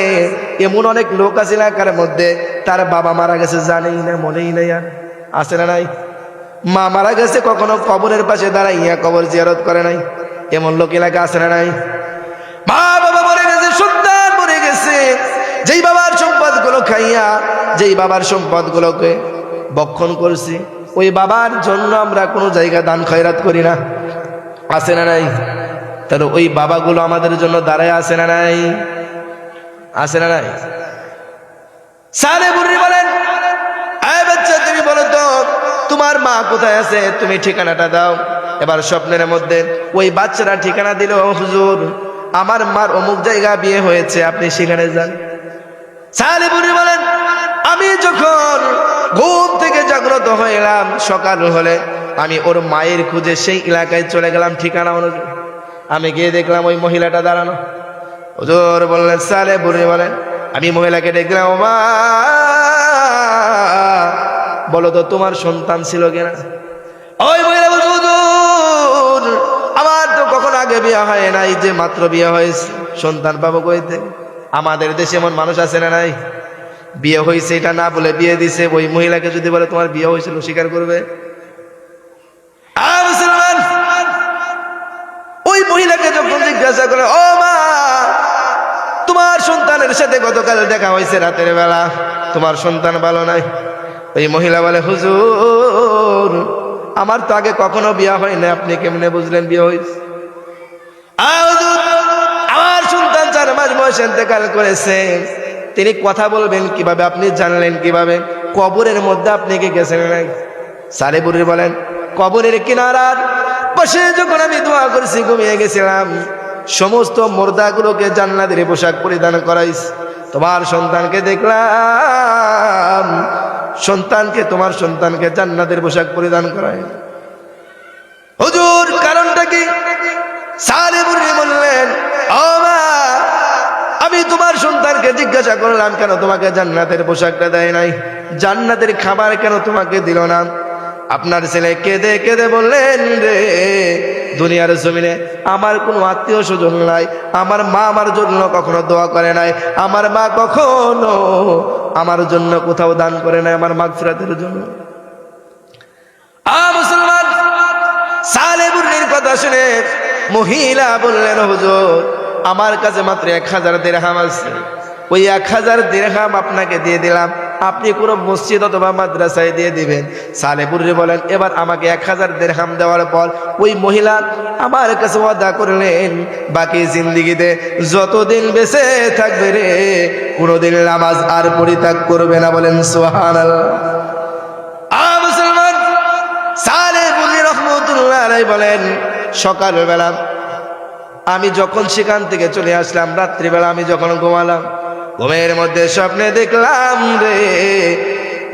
Speaker 1: এমন অনেক লোক আছে এলাকার মধ্যে তার বাবা মারা গেছে জানেই না, মনেই নাই। আর আছে না নাই? মা মারা গেছে কখনো কবরের পাশে দাঁড়াইয়া কবর জিয়ারত করে নাই, এমন লোক এলাকা আছে না নাই? মা বাবা মরে গেছে, সন্তান মরে গেছে, যেই বাবার সম্পদ গুলো খাইয়া, যেই বাবার সম্পদ গুলোকে বক্ষণ করছি, ওই বাবার জন্য আমরা কোনো জায়গা দান খয়রাত করি না, আছে না নাই? তাহলে ওই বাবাগুলো আমাদের জন্য দাঁড়ায় আছে না নাই? আছে না নাই? সালে বুড়ি বলেন এই বাচ্চা তুমি বলো তো তোমার মা কোথায় আছে, তুমি ঠিকানাটা দাও। এবার স্বপ্নের মধ্যে ওই বাচ্চারা ঠিকানা দিল, হুজুর আমার মার অমুক জায়গা বিয়ে হয়েছে, আপনি সেখানে যান। সালে বুড়ি বলেন আমি যখন ঘুম থেকে জাগ্রত হইলাম, সকাল হলে আমি ওর মায়ের খুঁজে সেই এলাকায় চলে গেলাম ঠিকানা অনুযায়ী। আমি গিয়ে দেখলাম ওই মহিলাটা দাঁড়ানো। হুজুর বললেন, সালে বুড়ি বলেন আমি মহিলাকে দেখলাম, ও মা বলো তো তোমার সন্তান ছিল কিনা? ওই মহিলা বলছে, হুজুর আমার তো কখনো আগে বিয়ে হয় নাই, যে মাত্র বিয়ে হয়েছে, সন্তান পাবো কইতে? আমাদের দেশে এমন মানুষ আছে না নাই? বিয়ে হয়েছে এটা না বলে বিয়ে দিছে। ওই মহিলাকে যদি বলে তোমার বিয়ে হয়েছিল, স্বীকার করবে? মুসলমান, ওই মহিলাকে যখন জিজ্ঞাসা করে, ও মা তোমার সন্তানের সাথে গতকাল দেখা হয়েছে রাতের বেলা, তোমার সন্তান ভালো নাই? ওই মহিলা বলে, হুজুর আমার তো আগে কখনো বিয়ে হয় না, আপনি কেমনে বুঝলেন বিয়ে হয়েছে? আমার সন্তান 4 মাস বয়সে ইন্তেকাল করেছে, তিনি কথা বলবেন কিভাবে? আপনি জানলেন কিভাবে? কবরের মধ্যে আপনি কি গেছেন নাই? সালেপুরি বলেন, কবরের কিনারার পাশে যখন আমি দোয়া করেছি, ঘুমিয়ে গেছিলাম, সমস্ত মুর্দাগুলোকে জান্নাতের পোশাক পরিধান করাইস। তোমার সন্তানকে দেখলাম, তোমার সন্তানকে জান্নাতের পোশাক পরিধান করায়। হুজুর কারণটা কি? সালেপুরি বললেন, ও মা, আমি তোমার সন্তানকে জিজ্ঞাসা করলাম কেন তোমাকে জান্নাতের পোশাকটা দেয় নাই, জান্নাতের খাবার কেন তোমাকে দিল না? আপনার ছেলে কেঁদে কেঁদে বললেন, রে দুনিয়ার জমিনে আমার কোনো আত্মীয় স্বজন নাই, আমার মা আমার জন্য কখনো দোয়া করে নাই, আমার মা কখনো আমার জন্য কোথাও দান করে নাই আমার মাগফিরাতের জন্য। মুসলমান, সালেপুরির কথা শুনে মহিলা বললেন, হুজুর আমার কাছে মাত্র 1000 দিরহাম আছে, ওই 1000 দিরহাম আপনাকে দিয়ে দিলাম, আপনি কোনো মসজিদ অথবা মাদ্রাসায় দিয়ে দিবেন। সালেপুরি বলেন, এবার আমাকে 1000 দিরহাম দেওয়ার পর ওই মহিলা আমার কাছে ওয়াদা করলেন, বাকি জিন্দেগিতে যতদিন বেঁচে থাকবে রে, কোনোদিন নামাজ আর পরিত্যাগ করবে না। বলেন সুবহানাল্লাহ। মুসলমান, সালেপুরি রহমতুল্লাহ আলাইহি বলেন, সকালবেলা আমি যখন সেখান থেকে চলে আসলাম, রাত্রিবেলা আমি যখন ঘুমালাম, ঘুমের মধ্যে স্বপ্নে দেখলাম রে,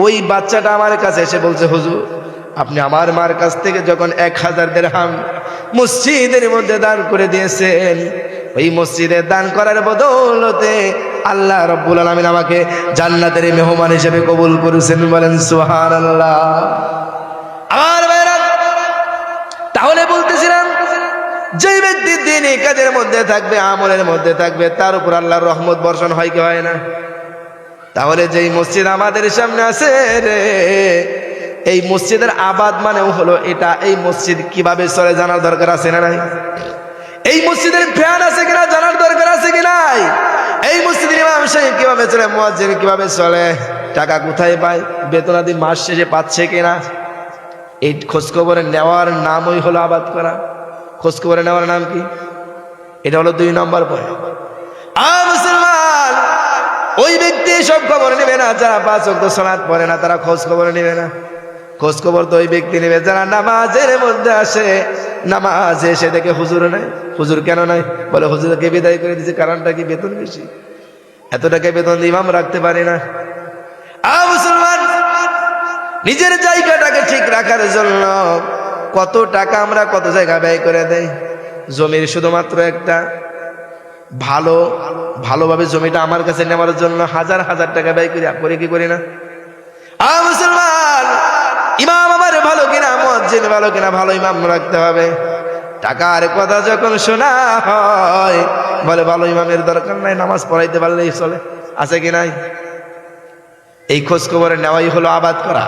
Speaker 1: ওই বাচ্চাটা আমার কাছে এসে বলছে, হুজুর আপনি আমার মার কাছ থেকে যখন 1000 দিরহাম মসজিদের মধ্যে দান করে দিয়েছেন, ওই মসজিদে দান করার বদৌলতে আল্লাহ রাব্বুল আলামিন আমাকে জান্নাতের মেহমান হিসেবে কবুল করেছেন। বলেন সুবহানাল্লাহ। আমার ভাইরা, তাহলে বলতেছিলাম, যে ব্যক্তি দ্বীনি কাজের মধ্যে থাকবে, আমলের মধ্যে থাকবে, তার উপর আল্লাহর রহমত বর্ষণ হয় কি হয় না? তাহলে যেই মসজিদ আমাদের সামনে আছে রে, এই মসজিদের আবাদ মানেও হলো এটা। এই মসজিদ কিভাবে চলে জানার দরকার আছে না নাই? এই মসজিদের ফ্যান আছে কিনা জানার দরকার আছে কি নাই? এই মসজিদের ইমাম সাহেব কিভাবে চলে, মুয়াজ্জিন কিভাবে চলে, টাকা কোথায় পায়, বেতনাদি মাস শেষে পাচ্ছে কিনা, এই খোঁজখবর নেওয়ার নামই হলো আবাদ করা। খোঁজখবর নেওয়ার নাম কি? এটা হলো 2 নম্বর পয়েন্ট। মুসলমান, ওই ব্যক্তি সব খবর নেবে না যারা 5 ওয়াক্ত সালাত পড়ে না, তারা খোঁজ খবর নেবে না। খোঁজ খবর তো ওই ব্যক্তি নেবে যারা নামাজের মধ্যে আসে, নামাজে এসে দেখে হুজুর নাই। হুজুর কেন নাই? বলে হুজুরকে বিদায় করে দিয়েছে। কারণটা কি? বেতন বেশি, এত টাকা বেতন দিয়ে ইমাম রাখতে পারে না। মুসলমান, নিজের জায়গাটাকে ঠিক রাখার জন্য কত টাকা আমরা কত জায়গা ব্যয় করে দেই। জমির শুধুমাত্র একটা ভালোভাবে জমিটা আমার কাছে নেওয়ার জন্য হাজার হাজার টাকা ব্যয় করি কি করি না? মুসলমান, ইমাম আমার ভালো কিনা, মুয়াজ্জিন ভালো কিনা, ভালো ইমাম রাখতে হবে। টাকার কথা যখন শোনা হয়, বলে ভালো ইমামের দরকার নাই, নামাজ পড়াইতে পারলেই চলে। আছে কি নাই? এই খোঁজ খবর নেওয়াই হলো আবাদ করা।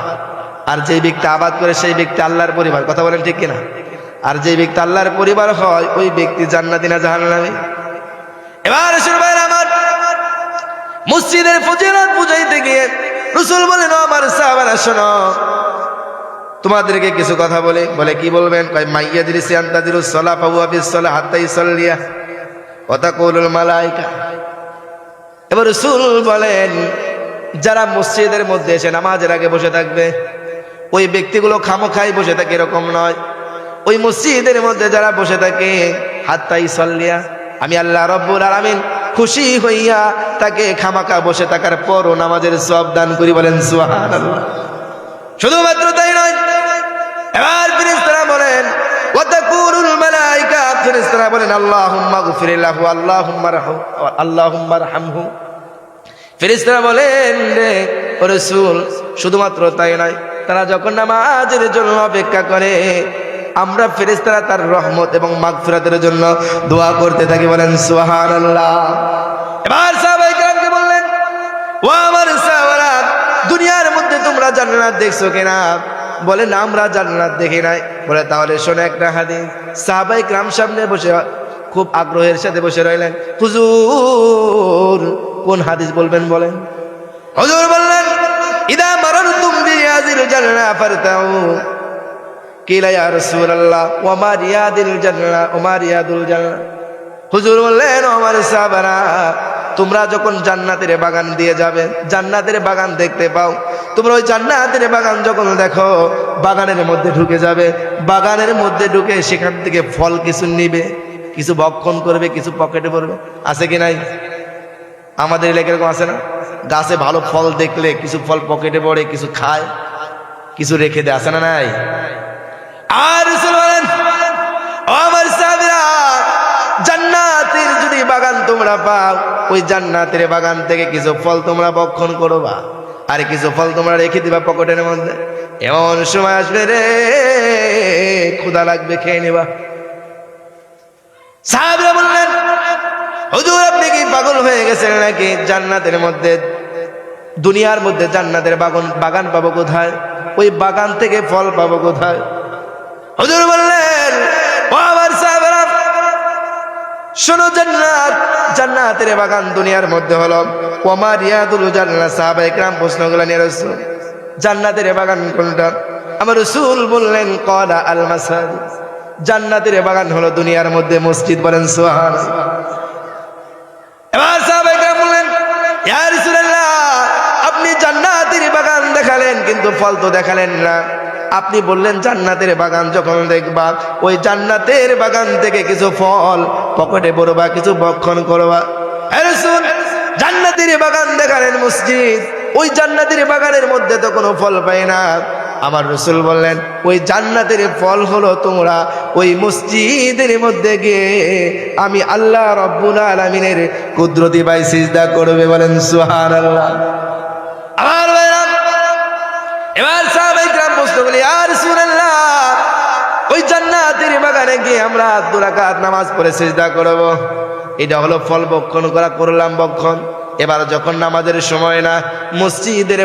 Speaker 1: আর যে ব্যক্তি আবাদ করে সেই ব্যক্তি আল্লাহর পরিবার। কথা বলেন ঠিক কিনা? আর যে ব্যক্তি আল্লাহর পরিবার হয়, ওই ব্যক্তি জান্নাতি না জাহান্নামী? এবার শুনবেন, আমার মসজিদের ফজিলত বুঝাইতে গিয়ে রাসূল বলেন, আমার সাহাবারা শোনো, তোমাদেরকে কিছু কথা বলে কি বলবেন? কয় মাইয়াদরিসি আনতাদিরুস সালাহ ফাহুয়া বিস সালাহ হাত্তা ইসাল্লিয়া ওয়া তাকুলুল মালায়েকা। এবার রাসূল বলেন, যারা মসজিদের মধ্যে এসে নামাজের আগে বসে থাকবে, ওই ব্যক্তিগুলো খামোখাই বসে থাকে এরকম নয়। ওই মসজিদের মধ্যে যারা বসে থাকে, হাত্তা ইসাল্লিয়া, আমি আল্লাহ রাব্বুল আলামিন খুশি হইয়া তাকে খামাকা বসে থাকার পরও নামাজের সওয়াব দান করি। বলেন সুবহানাল্লাহ। শুধুমাত্র তাই নয়, এবার ফেরেশতারা বলেন, ওয়া তাকুলুল মালায়েকা, ফেরেশতারা বলেন, আল্লাহুম্মা গফির লাহু, আল্লাহুম্মা রহমহু। ফেরেশতারা বলেন, রে ও রাসূল, শুধুমাত্র তাই নয়, তারা যখন নামাজের জন্য অপেক্ষা করে, আমরা ফেরেশতারা তার রহমত এবং মাগফিরাতের জন্য দোয়া করতে থাকি। বলেন সুবহানাল্লাহ। এবার সাহাবায়ে কেরামকে বললেন, ও আমার সাহাবারা, দুনিয়ার মধ্যে তোমরা জান্নাত দেখছো কিনা? বলে না, আমরা জান্নাত দেখি নাই। বলে তাহলে শোনো একটা হাদিস। সাহাবায়ে কেরাম সামনে বসে খুব আগ্রহের সাথে বসে রইলেন। হুজুর কোন হাদিস বলবেন বলেন? হুজুর বললেন, ইদা মারারতুম বিরিয়াজিল জান্নাহ ফারতাউ। কিলা ইয়া রাসূলুল্লাহ ওয়া মা রিয়াদুল জান্নাহ, ওয়া মা রিয়াদুল জান্নাহ। হুজুর বললেন, ও আমার সাহাবারা, তোমরা যখন জান্নাতের বাগান দিয়ে যাবে, জান্নাতের বাগান দেখতে পাও, তোমরা ওই জান্নাতের বাগান যখন দেখো, বাগানের মধ্যে ঢুকে যাবে, বাগানের মধ্যে ঢুকে সেখান থেকে ফল কিছু নিবে, কিছু ভক্ষণ করবে, কিছু পকেটে পড়বে। আছে কি নাই? আমাদের এলাকায় এরকম আছে না? গাছে ভালো ফল দেখলে কিছু ফল পকেটে পড়ে, কিছু খায়, কিছু রেখে দেয়। আছে না নাই? আর বলেন, ও আমার সাহাবীরা, জান্নাতের যদি বাগান তোমরা পাও, ওই জান্নাতের বাগান থেকে কিছু ফল তোমরা ভক্ষণ করবা, আর কিছু ফল তোমরা রেখে দিবা পকেটের মধ্যে। এমন সময় আসবে রে, ক্ষুধা লাগবে, খেয়ে নিবা। সাহাবীরা বললেন, হুজুর আপনি কি পাগল হয়ে গেছেন নাকি? জান্নাতের মধ্যে, দুনিয়ার মধ্যে জান্নাতের বাগান পাবো কোথায়? ওই বাগান থেকে ফল পাবো কোথায়? হুজুর বললেন, ও আমার সাহাবীরা শোনো, জান্নাতের বাগান দুনিয়ার মধ্যে হলো ওমা রিয়াদুল জান্নাত। সাহাবায়ে কেরাম প্রশ্ন করলেন, ইয়া রাসূল জান্নাতের বাগান কোনটা? আমার রাসূল বললেন, ক্বালা আল মাসাজিদ, জান্নাতের বাগান হলো দুনিয়ার মধ্যে মসজিদ। বলেন সুবহানাল্লাহ। এবার সাহাবায়ে কেরাম বললেন, ইয়া রাসূলুল্লাহ আপনি জান্নাতের বাগান দেখালেন কিন্তু ফল তো দেখালেন না। আপনি বললেন জান্নাতের বাগান যখন দেখবা, ওই জান্নাতের বাগান থেকে কিছু ফল পকেটে পড়বা, কিছু ভক্ষণ করবা। হে রাসূল জান্নাতের বাগান দেখালেন মসজিদ, ওই জান্নাতের বাগানের মধ্যে তো কোনো ফল পাই না। আমার রাসূল বললেন, ওই জান্নাতের ফল হলো তোমরা ওই মসজিদের মধ্যে গিয়ে আমি আল্লাহ রাব্বুল আলামিনের কুদরতি বাই সিজদা করবে। বলেন সুবহানাল্লাহ। এবার সাহাবায়ে কেরাম প্রশ্ন করলেন, ইয়া রাসূলুল্লাহ ওই জান্নাতের বাগানে গিয়ে আমরা 2 রাকাত নামাজ পড়ে সিজদা করব, এটা হলো ফল ভক্ষণ করা, করলাম ভক্ষণ। এবার যখন নামাজের সময় না, মসজিদের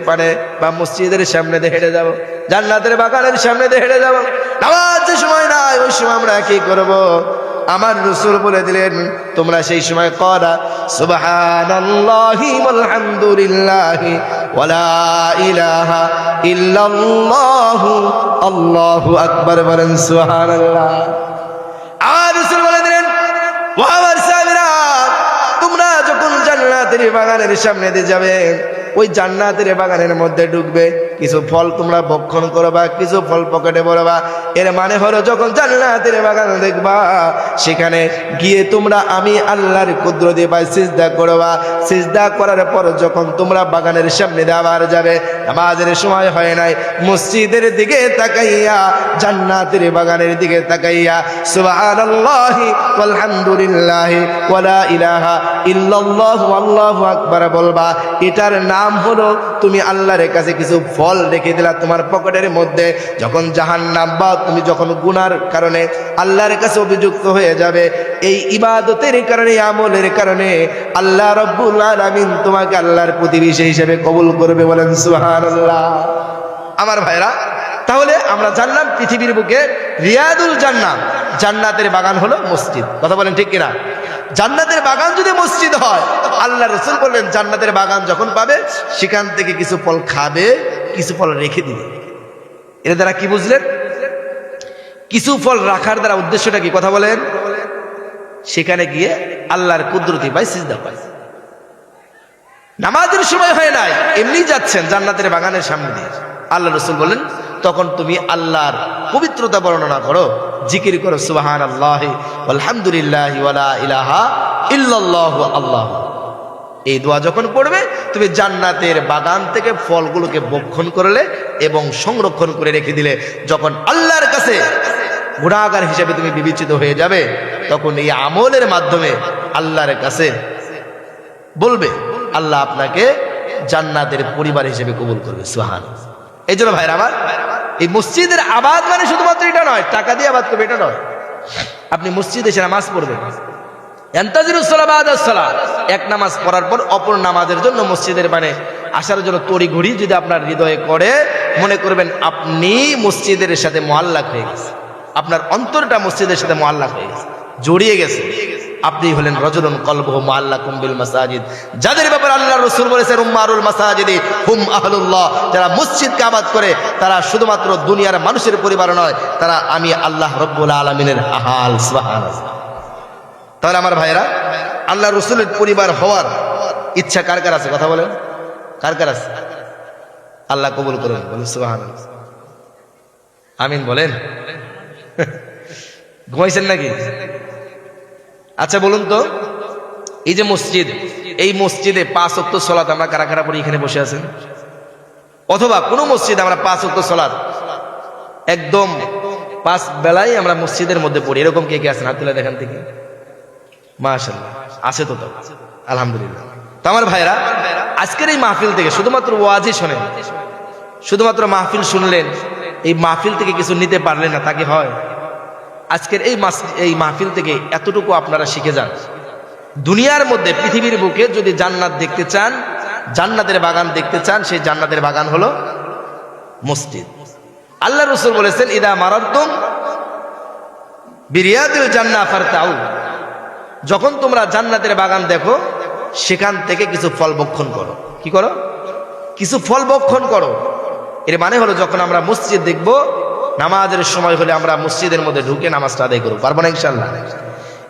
Speaker 1: পানে বা মসজিদের সামনে দিয়ে হেঁটে যাব, জান্নাতের বাগানের সামনে দিয়ে হেঁটে যাব, নামাজের সময় নাই, ওই সময় আমরা কি করব? আমার রাসূল বলে দিলেন, তোমরা সেই সময় করা সুবহানাল্লাহি ওয়াল হামদুলিল্লাহি ওয়ালা ইলাহা ইল্লাল্লাহু আল্লাহু আকবার। বলেন সুবহানাল্লাহ। আর রাসূল বলে দিলেন, ও আমার সাহাবীরা তোমরা যখন জান্নাতের বাগানের সামনে দিয়ে যাবে, ওই জান্নাতের বাগানের মধ্যে ঢুকবে, কিছু ফল তোমরা ভক্ষণ করবা, কিছু ফল পকেটে পড়বা। এর মানে হলো যখন জান্নাতের বাগান দেখবা, সেখানে গিয়ে তোমরা আমি আল্লাহর কুদরতি বাই সিজদা করবা। সিজদা করার পর যখন তোমরা বাগানের সামনে আবার যাবে, নামাজের সময় হয় নাই, মসজিদের দিকে তাকাইয়া, জান্নাতের বাগানের দিকে তাকাইয়া সুবহানাল্লাহি ওয়াল হামদুলিল্লাহি ওয়ালা ইলাহা ইল্লাল্লাহু আল্লাহু আকবার বলবা। এটার নাম হলো তুমি আল্লাহর কাছে কিছু ফল রেখে দিলা তোমার পকেটের মধ্যে। যখন জাহান্নাম বা তুমি যখন গুনার কারণে আল্লাহর কাছে অভিযুক্ত হয়ে যাবে, এই ইবাদতের কারণে, আমলের কারণে আল্লাহ রাব্বুল আলামিন তোমাকে আল্লাহর প্রতিবেশী হিসেবে কবুল করবে। বলেন সুবহানাল্লাহ। আমার ভাইরা, তাহলে আমরা জানলাম পৃথিবীর বুকে রিয়াদুল জান্নাত, জান্নাতের বাগান হলো মসজিদ। কথা বলেন ঠিক কিনা? জান্নাতের বাগান যদি মসজিদ হয়, আল্লাহ রাসূল বললেন জান্নাতের বাগান যখন পাবে, সেখান থেকে কিছু ফল খাবে, কিছু ফল রেখে দিবে। এর দ্বারা কি বুঝলেন? কিছু ফল রাখার দ্বারা উদ্দেশ্যটা কি? কথা বলেন। সেখানে গিয়ে আল্লাহর কুদরতি বাই সিজদা পায়। নামাজের সময় হয় নাই, এমনি যাচ্ছেন জান্নাতের বাগানের সামনে দিয়ে, আল্লাহ রাসূল বলেন তখন তুমি আল্লাহর পবিত্রতা বর্ণনা করো, জিকির করো সুবহানাল্লাহি ওয়াল হামদুলিল্লাহি ওয়ালা ইলাহা ইল্লাল্লাহু আল্লাহু। এই দোয়া যখন পড়বে, তুমি জান্নাতের বাগান থেকে ফলগুলোকে ভক্ষণ করলে এবং সংরক্ষণ করে রেখে দিলে, যখন আল্লাহর কাছে গুনাহগার হিসেবে তুমি বিবেচিত হয়ে যাবে, তখন এই আমলের মাধ্যমে আল্লাহর কাছে বলবে, আল্লাহ আপনাকে জান্নাতের পরিবার হিসেবে কবুল করবে। সুবহানাল্লাহ। এই জন্য ভাইরা আমার, এই মসজিদের আবাদ মানে শুধুমাত্র এটা নয়, টাকা দিয়ে আবাদ করবে এটা নয়। আপনি মসজিদে এসে নামাজ পড়বেন, ইন্তাজিরুস সালাহ বাদাস সালাহ, এক নামাজ পড়ার পর অপর নামাজের জন্য মসজিদের মানে আসার জন্য তড়িঘড়ি যদি আপনার হৃদয়ে করে, মনে করবেন আপনি মসজিদের সাথে মুআল্লাক হয়ে গেছে, আপনার অন্তরটা মসজিদের সাথে মুআল্লাক হয়ে গেছে, জড়িয়ে গেছে। আপনি হলেন রজুলুন কলবুহু মুআল্লাকুম বিল মাসাজিদ, যাদের ব্যাপারে আল্লাহর রাসূল বলেছেন উম্মারুল মাসাজিদি হুম আহলুল্লাহ, যারা মসজিদকে আবাদ করে তারা শুধুমাত্র দুনিয়ার মানুষের পরিবার নয়, তারা আমি আল্লাহ রাব্বুল আলামিনের আহাল। সুবহানাল্লাহ। তাহলে আমার ভাইরা, আল্লাহ রসুলের পরিবার হওয়ার ইচ্ছা কার কার আছে? কথা বলেন, কার কার আছে? আল্লাহ কবুল করুন, বলুন সুবহানাল্লাহ, আমিন বলেন। ঘুমাইছেন নাকি? আচ্ছা বলুন তো, এই যে মসজিদ, এই মসজিদে 5 ওয়াক্ত সালাত আমরা কারা কারা পড়ি এখানে বসে আছেন? অথবা কোন মসজিদে আমরা 5 ওয়াক্ত সালাত একদম 5 বেলায় আমরা মসজিদের মধ্যে পড়ি, এরকম কে কে আছেন? হাত তুলে দেখান থেকে। মাশাআল্লাহ, আছে তো, তাও আলহামদুলিল্লাহ। তো আমার ভাইরা, আজকের এই মাহফিল থেকে শুধুমাত্র ওয়াজই শোনেন, শুধুমাত্র মাহফিল শুনলেন, এই মাহফিল থেকে কিছু নিতে পারলেন না, তাকে হয়? আজকের এই মাহফিল থেকে এতটুকু আপনারা শিখে যান, দুনিয়ার মধ্যে পৃথিবীর বুকে যদি জান্নাত দেখতে চান, জান্নাতের বাগান দেখতে চান, সেই জান্নাতের বাগান হলো মসজিদ। আল্লাহ রাসূল বলেছেন, ইদা মারারতুম বিরিয়াদিল জান্নাহ ফারতাউ, যখন তোমরা জান্নাতের বাগান দেখো, সেখান থেকে কিছু ফল ভক্ষণ করো। কি করো? কিছু ফল ভক্ষণ করো। এর মানে হলো, যখন আমরা মসজিদ দেখব, নামাজের সময় হলে আমরা মসজিদের মধ্যে ঢুকে নামাজটা আদায় করবো, পারবো না ইনশাআল্লাহ?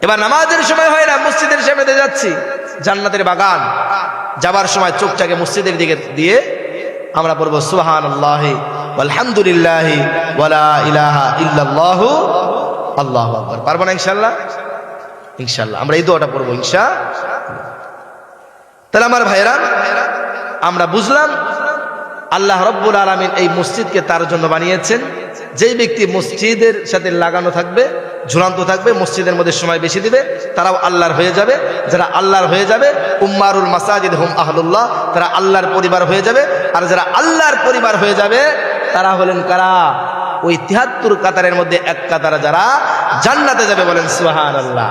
Speaker 1: এবার নামাজের সময় হয় না, মসজিদের সামনে দিয়ে যাচ্ছি, জান্নাতের বাগান, যাবার সময় চোখটাকে মসজিদের দিকে দিয়ে আমরা পড়বো সুবহানাল্লাহি ওয়ালহামদুলিল্লাহি ওয়ালা ইলাহা ইল্লাল্লাহু আল্লাহু আকবার, পারবো না ইনশাআল্লাহ? ইনশাআল্লাহ আমরা এই দোয়াটা পড়বো ইনশাআল্লাহ। তাহলে আমার ভাইরা, আমরা বুঝলাম আল্লাহ রাব্বুল আলামিন এই মসজিদকে তার জন্য বানিয়েছেন। যেই ব্যক্তি মসজিদের সাথে লাগানো থাকবে, ঝুলান্ত থাকবে, মসজিদের মধ্যে সময় বেশি দিবে, তারাও আল্লাহর হয়ে যাবে। যারা আল্লাহর হয়ে যাবে, উম্মারুল মাসাজিদ হুম আহলুল্লাহ, তারা আল্লাহর পরিবার হয়ে যাবে। আর যারা আল্লাহর পরিবার হয়ে যাবে, তারা হলেন কারা? ওই 73 কাতারের মধ্যে এক কাতার যারা জান্নাতে যাবে, বলেন সুবহানাল্লাহ।